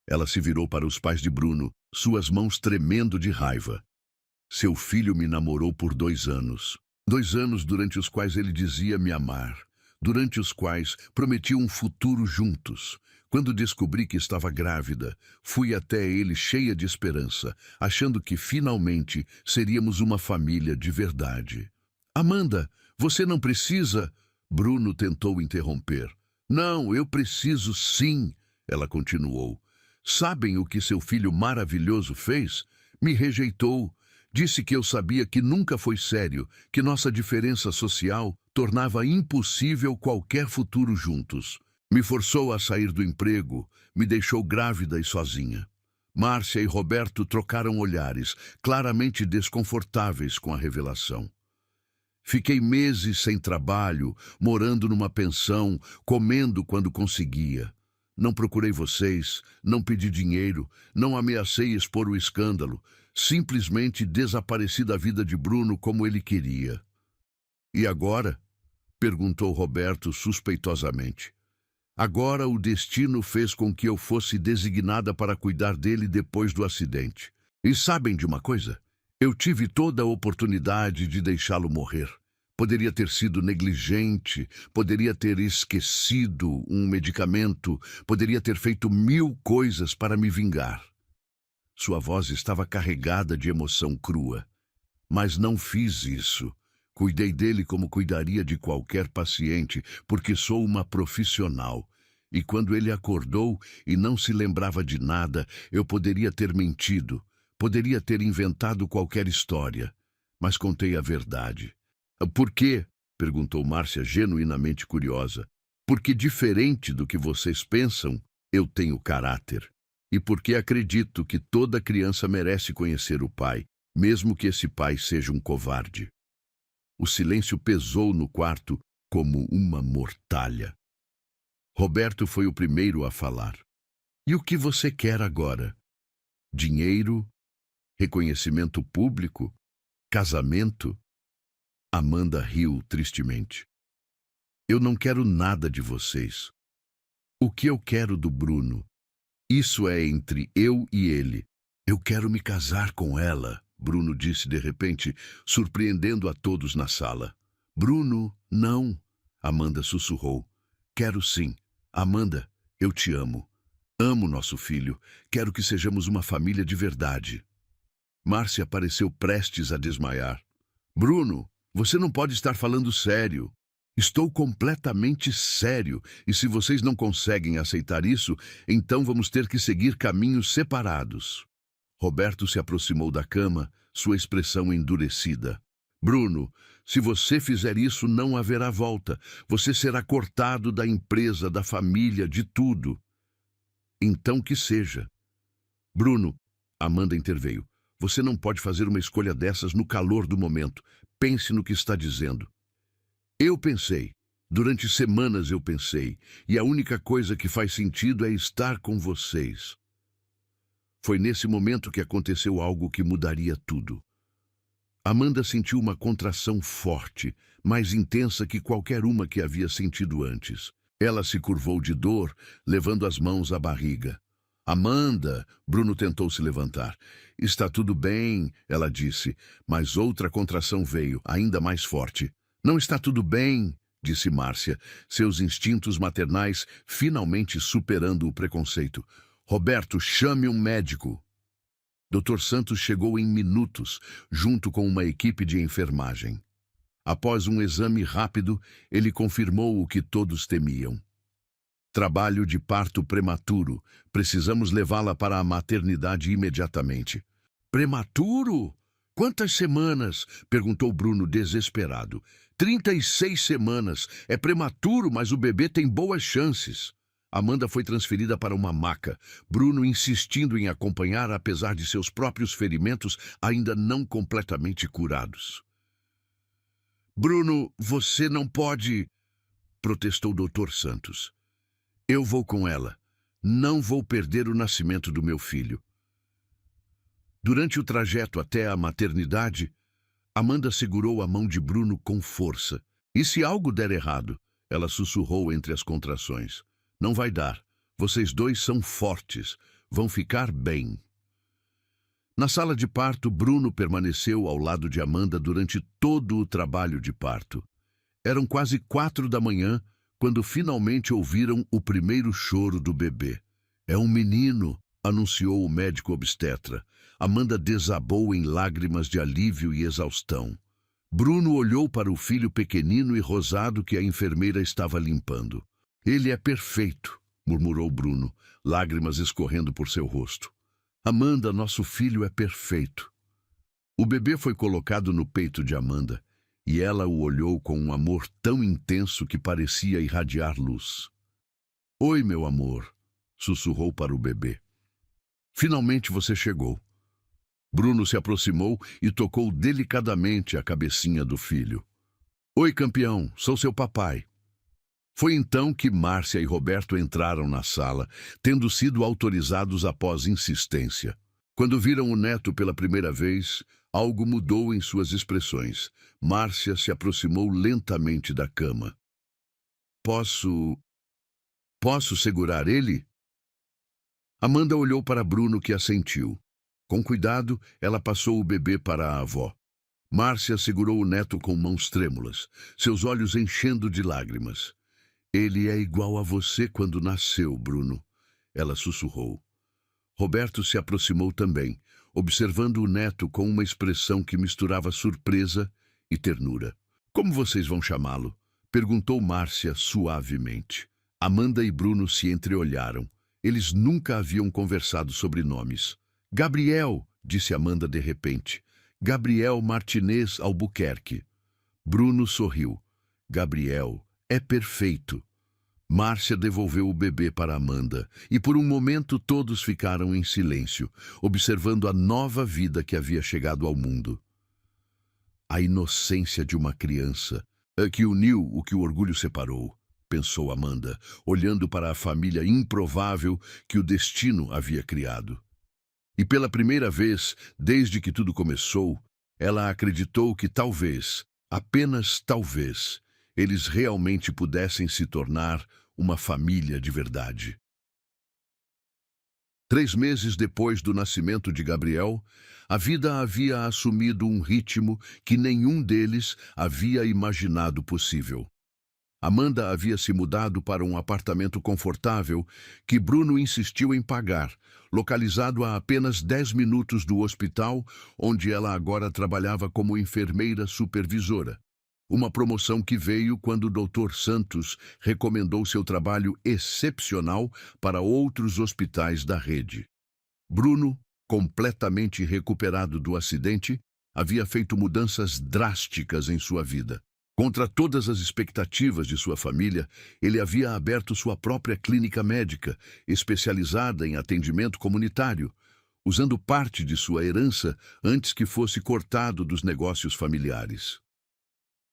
Ela se virou para os pais de Bruno, suas mãos tremendo de raiva. Seu filho me namorou por 2 anos. 2 anos durante os quais ele dizia me amar. Durante os quais prometi um futuro juntos. Quando descobri que estava grávida, fui até ele cheia de esperança, achando que finalmente seríamos uma família de verdade. Amanda, você não precisa... Bruno tentou interromper. Não, eu preciso sim, ela continuou. Sabem o que seu filho maravilhoso fez? Me rejeitou. Disse que eu sabia que nunca foi sério, que nossa diferença social tornava impossível qualquer futuro juntos. Me forçou a sair do emprego, me deixou grávida e sozinha. Márcia e Roberto trocaram olhares, claramente desconfortáveis com a revelação. Fiquei meses sem trabalho, morando numa pensão, comendo quando conseguia. Não procurei vocês, não pedi dinheiro, não ameacei expor o escândalo. Simplesmente desapareci da vida de Bruno como ele queria. E agora? Perguntou Roberto suspeitosamente. Agora o destino fez com que eu fosse designada para cuidar dele depois do acidente. E sabem de uma coisa? Eu tive toda a oportunidade de deixá-lo morrer. Poderia ter sido negligente, poderia ter esquecido um medicamento, poderia ter feito 1000 coisas para me vingar. Sua voz estava carregada de emoção crua. Mas não fiz isso. Cuidei dele como cuidaria de qualquer paciente, porque sou uma profissional. E quando ele acordou e não se lembrava de nada, eu poderia ter mentido, poderia ter inventado qualquer história. Mas contei a verdade. Por quê? Perguntou Márcia, genuinamente curiosa. Porque, diferente do que vocês pensam, eu tenho caráter. E porque acredito que toda criança merece conhecer o pai, mesmo que esse pai seja um covarde. O silêncio pesou no quarto como uma mortalha. Roberto foi o primeiro a falar. E o que você quer agora? Dinheiro? Reconhecimento público? Casamento? Amanda riu tristemente. Eu não quero nada de vocês. O que eu quero do Bruno? Isso é entre eu e ele. Eu quero me casar com ela, Bruno disse de repente, surpreendendo a todos na sala. Bruno, não, Amanda sussurrou. Quero sim. Amanda, eu te amo. Amo nosso filho. Quero que sejamos uma família de verdade. Márcia pareceu prestes a desmaiar. Bruno, Você não pode estar falando sério. Estou completamente sério, e se vocês não conseguem aceitar isso, então vamos ter que seguir caminhos separados. Roberto se aproximou da cama, sua expressão endurecida. Bruno, se você fizer isso, não haverá volta. Você será cortado da empresa, da família, de tudo. Então que seja. Bruno, Amanda interveio. Você não pode fazer uma escolha dessas no calor do momento. Pense no que está dizendo. Eu pensei. Durante semanas eu pensei. E a única coisa que faz sentido é estar com vocês. Foi nesse momento que aconteceu algo que mudaria tudo. Amanda sentiu uma contração forte, mais intensa que qualquer uma que havia sentido antes. Ela se curvou de dor, levando as mãos à barriga. Amanda, Bruno tentou se levantar. Está tudo bem, ela disse, mas outra contração veio, ainda mais forte. Não está tudo bem, disse Márcia, seus instintos maternais finalmente superando o preconceito. Roberto, chame um médico. Dr. Santos chegou em minutos, junto com uma equipe de enfermagem. Após um exame rápido, ele confirmou o que todos temiam. Trabalho de parto prematuro. Precisamos levá-la para a maternidade imediatamente. Prematuro? Quantas semanas? Perguntou Bruno desesperado. 36 semanas. É prematuro, mas o bebê tem boas chances. Amanda foi transferida para uma maca, Bruno insistindo em acompanhar apesar de seus próprios ferimentos ainda não completamente curados. Bruno, você não pode, protestou Dr. Santos. Eu vou com ela. Não vou perder o nascimento do meu filho. Durante o trajeto até a maternidade, Amanda segurou a mão de Bruno com força. E se algo der errado? Ela sussurrou entre as contrações. Não vai dar. Vocês dois são fortes. Vão ficar bem. Na sala de parto, Bruno permaneceu ao lado de Amanda durante todo o trabalho de parto. Eram quase 4 da manhã quando finalmente ouviram o primeiro choro do bebê. É um menino, anunciou o médico obstetra. Amanda desabou em lágrimas de alívio e exaustão. Bruno olhou para o filho pequenino e rosado que a enfermeira estava limpando. Ele é perfeito, murmurou Bruno, lágrimas escorrendo por seu rosto. Amanda, nosso filho é perfeito. O bebê foi colocado no peito de Amanda, e ela o olhou com um amor tão intenso que parecia irradiar luz. Oi, meu amor, sussurrou para o bebê. Finalmente você chegou. Bruno se aproximou e tocou delicadamente a cabecinha do filho. Oi, campeão, sou seu papai. Foi então que Márcia e Roberto entraram na sala, tendo sido autorizados após insistência. Quando viram o neto pela primeira vez, algo mudou em suas expressões. Márcia se aproximou lentamente da cama. Posso segurar ele? Amanda olhou para Bruno, que assentiu. Com cuidado, ela passou o bebê para a avó. Márcia segurou o neto com mãos trêmulas, seus olhos enchendo de lágrimas. Ele é igual a você quando nasceu, Bruno, ela sussurrou. Roberto se aproximou também, observando o neto com uma expressão que misturava surpresa e ternura. Como vocês vão chamá-lo? Perguntou Márcia suavemente. Amanda e Bruno se entreolharam. Eles nunca haviam conversado sobre nomes. Gabriel, disse Amanda de repente. Gabriel Martinez Albuquerque. Bruno sorriu. Gabriel, é perfeito. Márcia devolveu o bebê para Amanda, e por um momento todos ficaram em silêncio, observando a nova vida que havia chegado ao mundo. A inocência de uma criança, que uniu o que o orgulho separou, pensou Amanda, olhando para a família improvável que o destino havia criado. E pela primeira vez, desde que tudo começou, ela acreditou que talvez, apenas talvez, eles realmente pudessem se tornar uma família de verdade. 3 meses depois do nascimento de Gabriel, a vida havia assumido um ritmo que nenhum deles havia imaginado possível. Amanda havia se mudado para um apartamento confortável que Bruno insistiu em pagar, localizado a apenas 10 minutos do hospital, onde ela agora trabalhava como enfermeira supervisora. Uma promoção que veio quando o Dr. Santos recomendou seu trabalho excepcional para outros hospitais da rede. Bruno, completamente recuperado do acidente, havia feito mudanças drásticas em sua vida. Contra todas as expectativas de sua família, ele havia aberto sua própria clínica médica, especializada em atendimento comunitário, usando parte de sua herança antes que fosse cortado dos negócios familiares.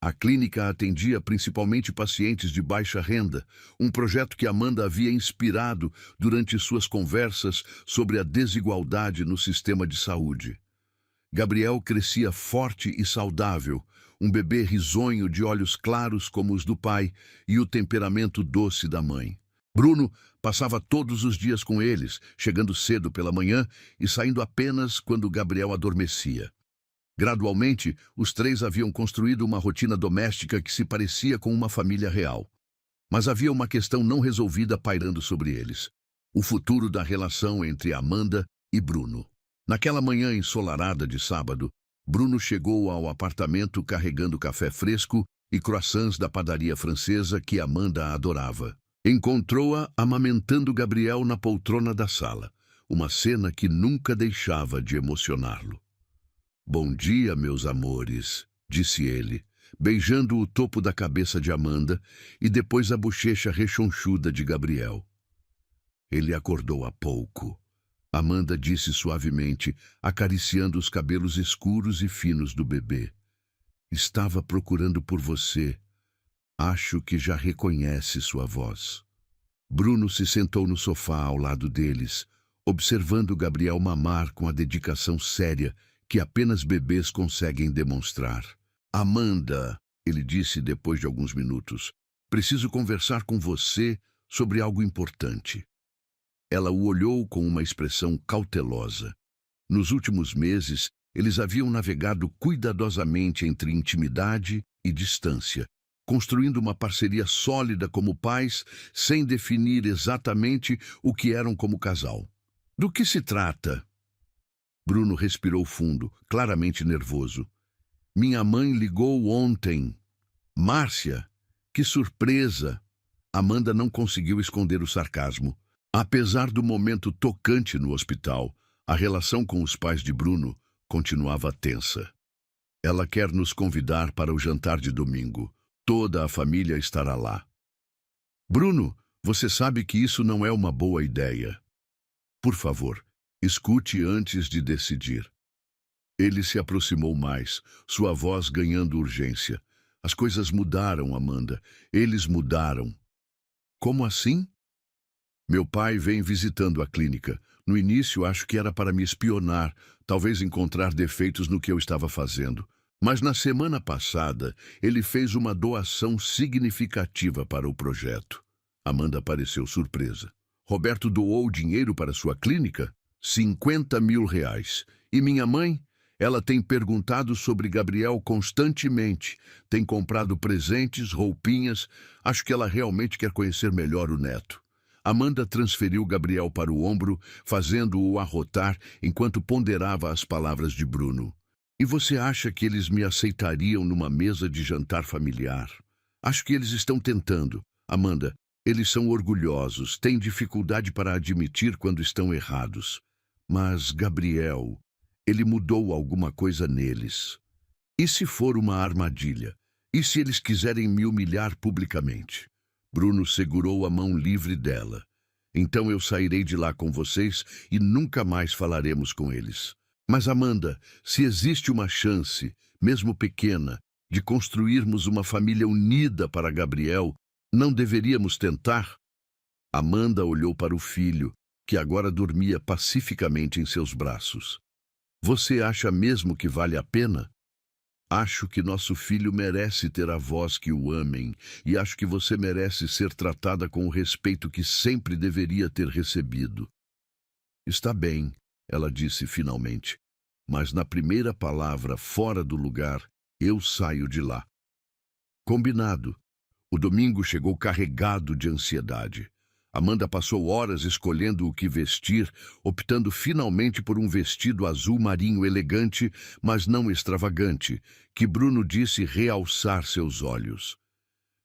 A clínica atendia principalmente pacientes de baixa renda, um projeto que Amanda havia inspirado durante suas conversas sobre a desigualdade no sistema de saúde. Gabriel crescia forte e saudável, um bebê risonho de olhos claros como os do pai e o temperamento doce da mãe. Bruno passava todos os dias com eles, chegando cedo pela manhã e saindo apenas quando Gabriel adormecia. Gradualmente, os três haviam construído uma rotina doméstica que se parecia com uma família real. Mas havia uma questão não resolvida pairando sobre eles: o futuro da relação entre Amanda e Bruno. Naquela manhã ensolarada de sábado, Bruno chegou ao apartamento carregando café fresco e croissants da padaria francesa que Amanda adorava. Encontrou-a amamentando Gabriel na poltrona da sala, uma cena que nunca deixava de emocioná-lo. "Bom dia, meus amores", disse ele, beijando o topo da cabeça de Amanda e depois a bochecha rechonchuda de Gabriel. "Ele acordou há pouco", Amanda disse suavemente, acariciando os cabelos escuros e finos do bebê. "Estava procurando por você. Acho que já reconhece sua voz." Bruno se sentou no sofá ao lado deles, observando Gabriel mamar com a dedicação séria que apenas bebês conseguem demonstrar. "Amanda", ele disse depois de alguns minutos, "preciso conversar com você sobre algo importante." Ela o olhou com uma expressão cautelosa. Nos últimos meses, eles haviam navegado cuidadosamente entre intimidade e distância, construindo uma parceria sólida como pais, sem definir exatamente o que eram como casal. "Do que se trata?" Bruno respirou fundo, claramente nervoso. "Minha mãe ligou ontem." "Márcia, que surpresa!" Amanda não conseguiu esconder o sarcasmo. Apesar do momento tocante no hospital, a relação com os pais de Bruno continuava tensa. "Ela quer nos convidar para o jantar de domingo. Toda a família estará lá." "Bruno, você sabe que isso não é uma boa ideia. Por favor, escute antes de decidir." Ele se aproximou mais, sua voz ganhando urgência. "As coisas mudaram, Amanda. Eles mudaram." "Como assim?" "Meu pai vem visitando a clínica. No início, acho que era para me espionar, talvez encontrar defeitos no que eu estava fazendo. Mas na semana passada, ele fez uma doação significativa para o projeto." Amanda pareceu surpresa. "Roberto doou dinheiro para sua clínica? R$ 50.000. E minha mãe? Ela tem perguntado sobre Gabriel constantemente. Tem comprado presentes, roupinhas. Acho que ela realmente quer conhecer melhor o neto." Amanda transferiu Gabriel para o ombro, fazendo-o arrotar enquanto ponderava as palavras de Bruno. "E você acha que eles me aceitariam numa mesa de jantar familiar?" "Acho que eles estão tentando. Amanda, eles são orgulhosos, têm dificuldade para admitir quando estão errados. Mas Gabriel, ele mudou alguma coisa neles. E se for uma armadilha? E se eles quiserem me humilhar publicamente?" Bruno segurou a mão livre dela. "Então eu sairei de lá com vocês e nunca mais falaremos com eles." "Mas Amanda, se existe uma chance, mesmo pequena, de construirmos uma família unida para Gabriel, não deveríamos tentar?" Amanda olhou para o filho, que agora dormia pacificamente em seus braços. "Você acha mesmo que vale a pena?" "Acho que nosso filho merece ter avós que o amem, e acho que você merece ser tratada com o respeito que sempre deveria ter recebido." "Está bem", ela disse finalmente, "mas na primeira palavra fora do lugar, eu saio de lá." "Combinado." O domingo chegou carregado de ansiedade. Amanda passou horas escolhendo o que vestir, optando finalmente por um vestido azul marinho elegante, mas não extravagante, que Bruno disse realçar seus olhos.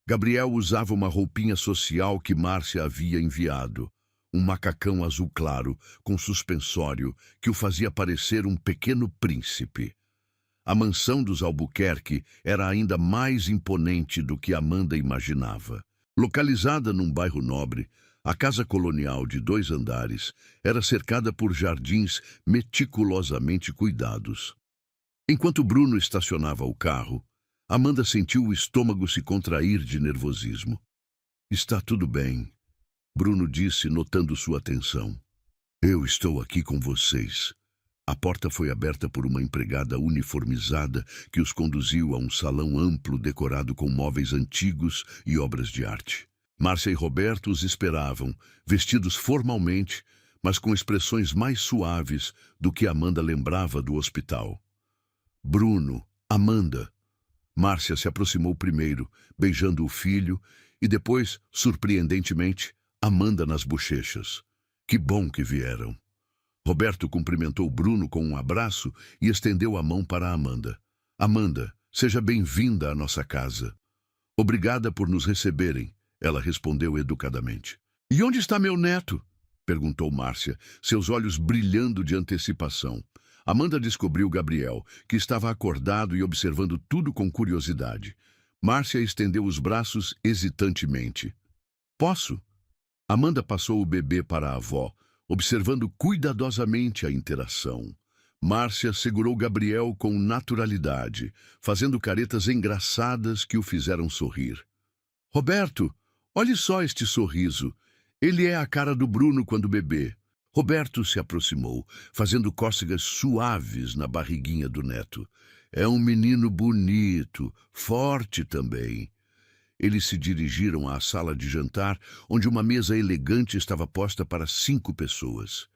Gabriel usava uma roupinha social que Márcia havia enviado, um macacão azul claro, com suspensório, que o fazia parecer um pequeno príncipe. A mansão dos Albuquerque era ainda mais imponente do que Amanda imaginava. Localizada num bairro nobre, a casa colonial de 2 andares era cercada por jardins meticulosamente cuidados. Enquanto Bruno estacionava o carro, Amanda sentiu o estômago se contrair de nervosismo. "Está tudo bem", Bruno disse, notando sua atenção. "Eu estou aqui com vocês." A porta foi aberta por uma empregada uniformizada que os conduziu a um salão amplo decorado com móveis antigos e obras de arte. Márcia e Roberto os esperavam, vestidos formalmente, mas com expressões mais suaves do que Amanda lembrava do hospital. "Bruno, Amanda." Márcia se aproximou primeiro, beijando o filho, e depois, surpreendentemente, Amanda nas bochechas. "Que bom que vieram." Roberto cumprimentou Bruno com um abraço e estendeu a mão para Amanda. "Amanda, seja bem-vinda à nossa casa." "Obrigada por nos receberem," ela respondeu educadamente. "E onde está meu neto?" perguntou Márcia, seus olhos brilhando de antecipação. Amanda descobriu Gabriel, que estava acordado e observando tudo com curiosidade. Márcia estendeu os braços hesitantemente. "Posso?" Amanda passou o bebê para a avó, observando cuidadosamente a interação. Márcia segurou Gabriel com naturalidade, fazendo caretas engraçadas que o fizeram sorrir. "Roberto, olhe só este sorriso. Ele é a cara do Bruno quando bebê." Roberto se aproximou, fazendo cócegas suaves na barriguinha do neto. "É um menino bonito, forte também." Eles se dirigiram à sala de jantar, onde uma mesa elegante estava posta para 5 pessoas.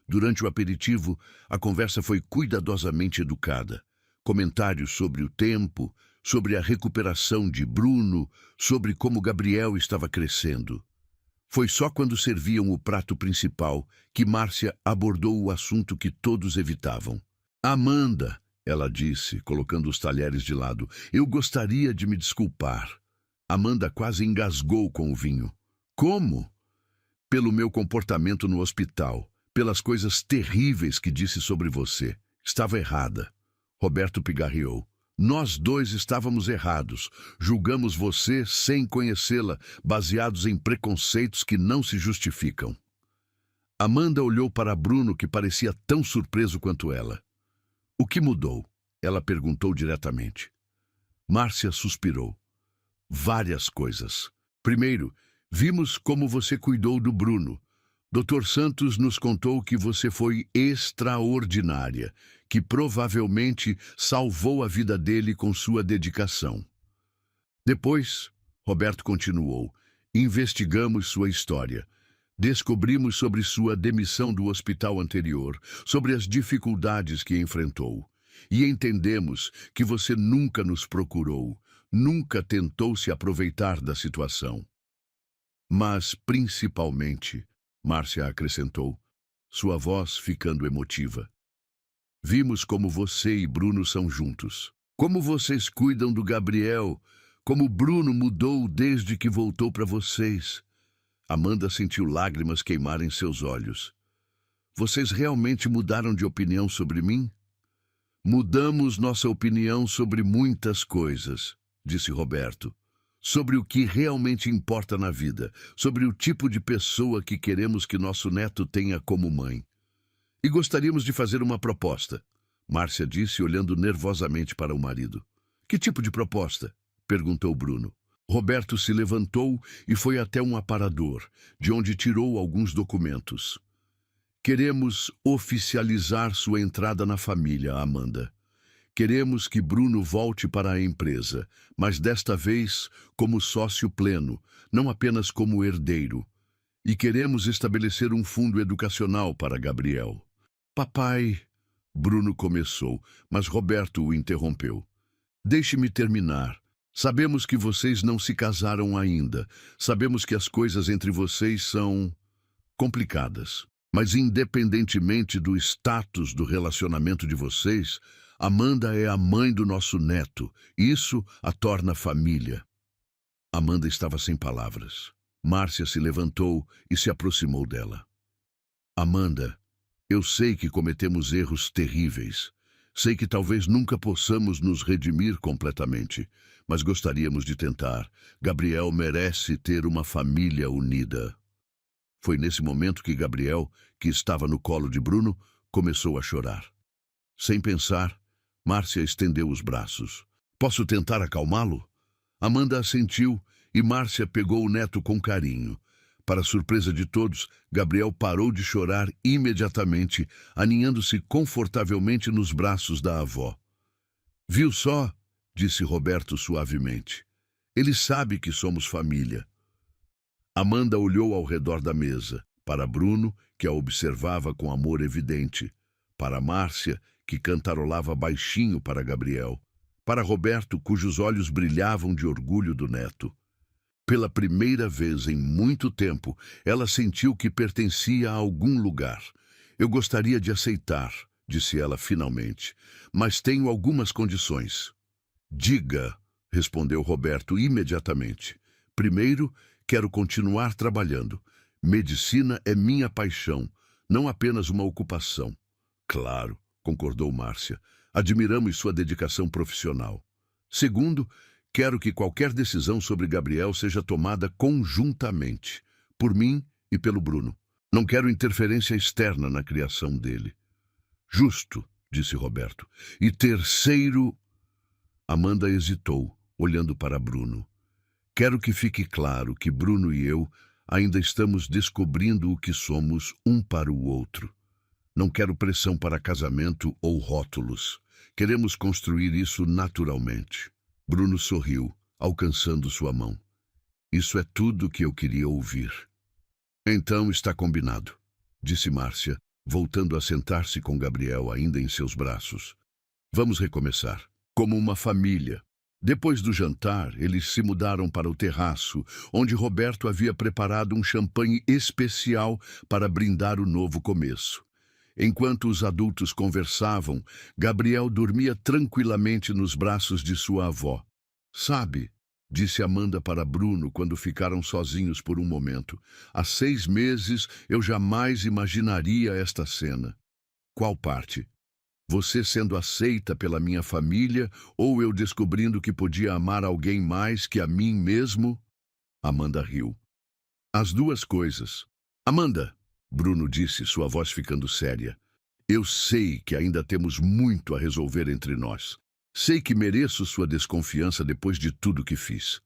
Durante o aperitivo, a conversa foi cuidadosamente educada. Comentários sobre o tempo, sobre a recuperação de Bruno, sobre como Gabriel estava crescendo. Foi só quando serviam o prato principal que Márcia abordou o assunto que todos evitavam. "Amanda", ela disse, colocando os talheres de lado, "eu gostaria de me desculpar." Amanda quase engasgou com o vinho. "Como?" "Pelo meu comportamento no hospital, pelas coisas terríveis que disse sobre você. Estava errada." Roberto pigarreou. "Nós dois estávamos errados. Julgamos você sem conhecê-la, baseados em preconceitos que não se justificam." Amanda olhou para Bruno, que parecia tão surpreso quanto ela. "O que mudou?" ela perguntou diretamente. Márcia suspirou. "Várias coisas. Primeiro, vimos como você cuidou do Bruno. Dr. Santos nos contou que você foi extraordinária, que provavelmente salvou a vida dele com sua dedicação." Depois, Roberto continuou, investigamos sua história. Descobrimos sobre sua demissão do hospital anterior, sobre as dificuldades que enfrentou. E entendemos que você nunca nos procurou, nunca tentou se aproveitar da situação. Mas, principalmente, Márcia acrescentou, sua voz ficando emotiva, vimos como você e Bruno são juntos. Como vocês cuidam do Gabriel, como Bruno mudou desde que voltou para vocês. Amanda sentiu lágrimas queimarem seus olhos. Vocês realmente mudaram de opinião sobre mim? Mudamos nossa opinião sobre muitas coisas, disse Roberto. Sobre o que realmente importa na vida, sobre o tipo de pessoa que queremos que nosso neto tenha como mãe. E gostaríamos de fazer uma proposta, Márcia disse, olhando nervosamente para o marido. Que tipo de proposta? Perguntou Bruno. Roberto se levantou e foi até um aparador, de onde tirou alguns documentos. Queremos oficializar sua entrada na família, Amanda. Queremos que Bruno volte para a empresa, mas desta vez como sócio pleno, não apenas como herdeiro. E queremos estabelecer um fundo educacional para Gabriel. Papai, Bruno começou, mas Roberto o interrompeu. Deixe-me terminar. Sabemos que vocês não se casaram ainda. Sabemos que as coisas entre vocês são complicadas. Mas independentemente do status do relacionamento de vocês, Amanda é a mãe do nosso neto. Isso a torna família. Amanda estava sem palavras. Márcia se levantou e se aproximou dela. Amanda, eu sei que cometemos erros terríveis. Sei que talvez nunca possamos nos redimir completamente, mas gostaríamos de tentar. Gabriel merece ter uma família unida. Foi nesse momento que Gabriel, que estava no colo de Bruno, começou a chorar. Sem pensar, Márcia estendeu os braços. Posso tentar acalmá-lo? Amanda assentiu e Márcia pegou o neto com carinho. Para surpresa de todos, Gabriel parou de chorar imediatamente, aninhando-se confortavelmente nos braços da avó. Viu só? Disse Roberto suavemente. Ele sabe que somos família. Amanda olhou ao redor da mesa, para Bruno, que a observava com amor evidente, para Márcia, que cantarolava baixinho para Gabriel, para Roberto, cujos olhos brilhavam de orgulho do neto. Pela primeira vez em muito tempo, ela sentiu que pertencia a algum lugar. Eu gostaria de aceitar, disse ela finalmente, mas tenho algumas condições. Diga, respondeu Roberto imediatamente. Primeiro, quero continuar trabalhando. Medicina é minha paixão, não apenas uma ocupação. Claro, concordou Márcia. Admiramos sua dedicação profissional. Segundo, quero que qualquer decisão sobre Gabriel seja tomada conjuntamente, por mim e pelo Bruno. Não quero interferência externa na criação dele. Justo, disse Roberto. E terceiro... Amanda hesitou, olhando para Bruno. Quero que fique claro que Bruno e eu ainda estamos descobrindo o que somos um para o outro. Não quero pressão para casamento ou rótulos. Queremos construir isso naturalmente. Bruno sorriu, alcançando sua mão. Isso é tudo que eu queria ouvir. Então está combinado, disse Márcia, voltando a sentar-se com Gabriel ainda em seus braços. Vamos recomeçar, como uma família. Depois do jantar, eles se mudaram para o terraço, onde Roberto havia preparado um champanhe especial para brindar o novo começo. Enquanto os adultos conversavam, Gabriel dormia tranquilamente nos braços de sua avó. Sabe, disse Amanda para Bruno quando ficaram sozinhos por um momento, há 6 meses eu jamais imaginaria esta cena. Qual parte? Você sendo aceita pela minha família ou eu descobrindo que podia amar alguém mais que a mim mesmo? Amanda riu. As duas coisas. Amanda, Bruno disse, sua voz ficando séria. Eu sei que ainda temos muito a resolver entre nós. Sei que mereço sua desconfiança depois de tudo que fiz.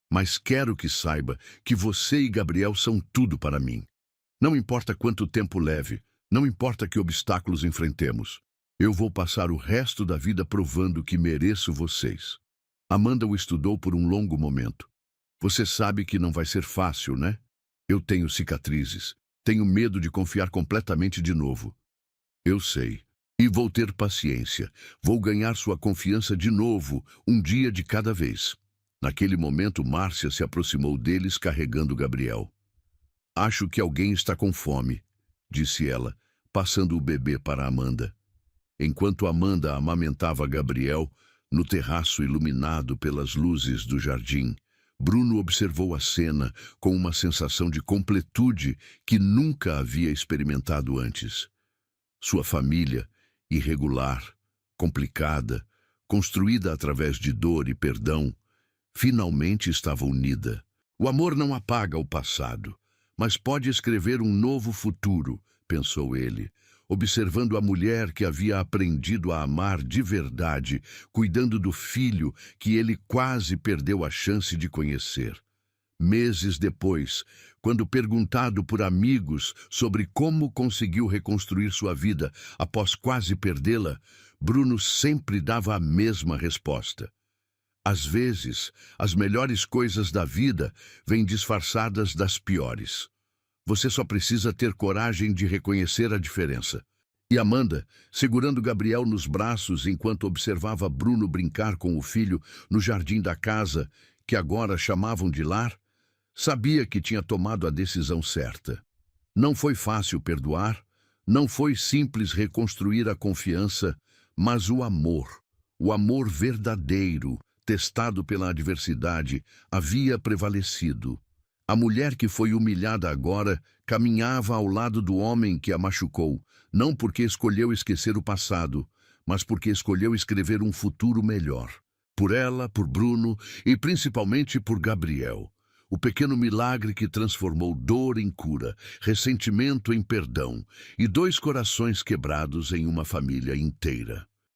Mas quero que saiba que você e Gabriel são tudo para mim. Não importa quanto tempo leve, não importa que obstáculos enfrentemos. Eu vou passar o resto da vida provando que mereço vocês. Amanda o estudou por um longo momento. Você sabe que não vai ser fácil, né? Eu tenho cicatrizes. Tenho medo de confiar completamente de novo. Eu sei. E vou ter paciência. Vou ganhar sua confiança de novo, um dia de cada vez. Naquele momento, Márcia se aproximou deles carregando Gabriel. Acho que alguém está com fome, disse ela, passando o bebê para Amanda. Enquanto Amanda amamentava Gabriel, no terraço iluminado pelas luzes do jardim, Bruno observou a cena com uma sensação de completude que nunca havia experimentado antes. Sua família, irregular, complicada, construída através de dor e perdão, finalmente estava unida. O amor não apaga o passado, mas pode escrever um novo futuro, pensou ele, observando a mulher que havia aprendido a amar de verdade, cuidando do filho que ele quase perdeu a chance de conhecer. Meses depois, quando perguntado por amigos sobre como conseguiu reconstruir sua vida após quase perdê-la, Bruno sempre dava a mesma resposta. Às vezes, as melhores coisas da vida vêm disfarçadas das piores. Você só precisa ter coragem de reconhecer a diferença. E Amanda, segurando Gabriel nos braços enquanto observava Bruno brincar com o filho no jardim da casa, que agora chamavam de lar, sabia que tinha tomado a decisão certa. Não foi fácil perdoar, não foi simples reconstruir a confiança, mas o amor verdadeiro, testado pela adversidade, havia prevalecido. A mulher que foi humilhada agora caminhava ao lado do homem que a machucou, não porque escolheu esquecer o passado, mas porque escolheu escrever um futuro melhor. Por ela, por Bruno e principalmente por Gabriel. O pequeno milagre que transformou dor em cura, ressentimento em perdão e dois corações quebrados em uma família inteira.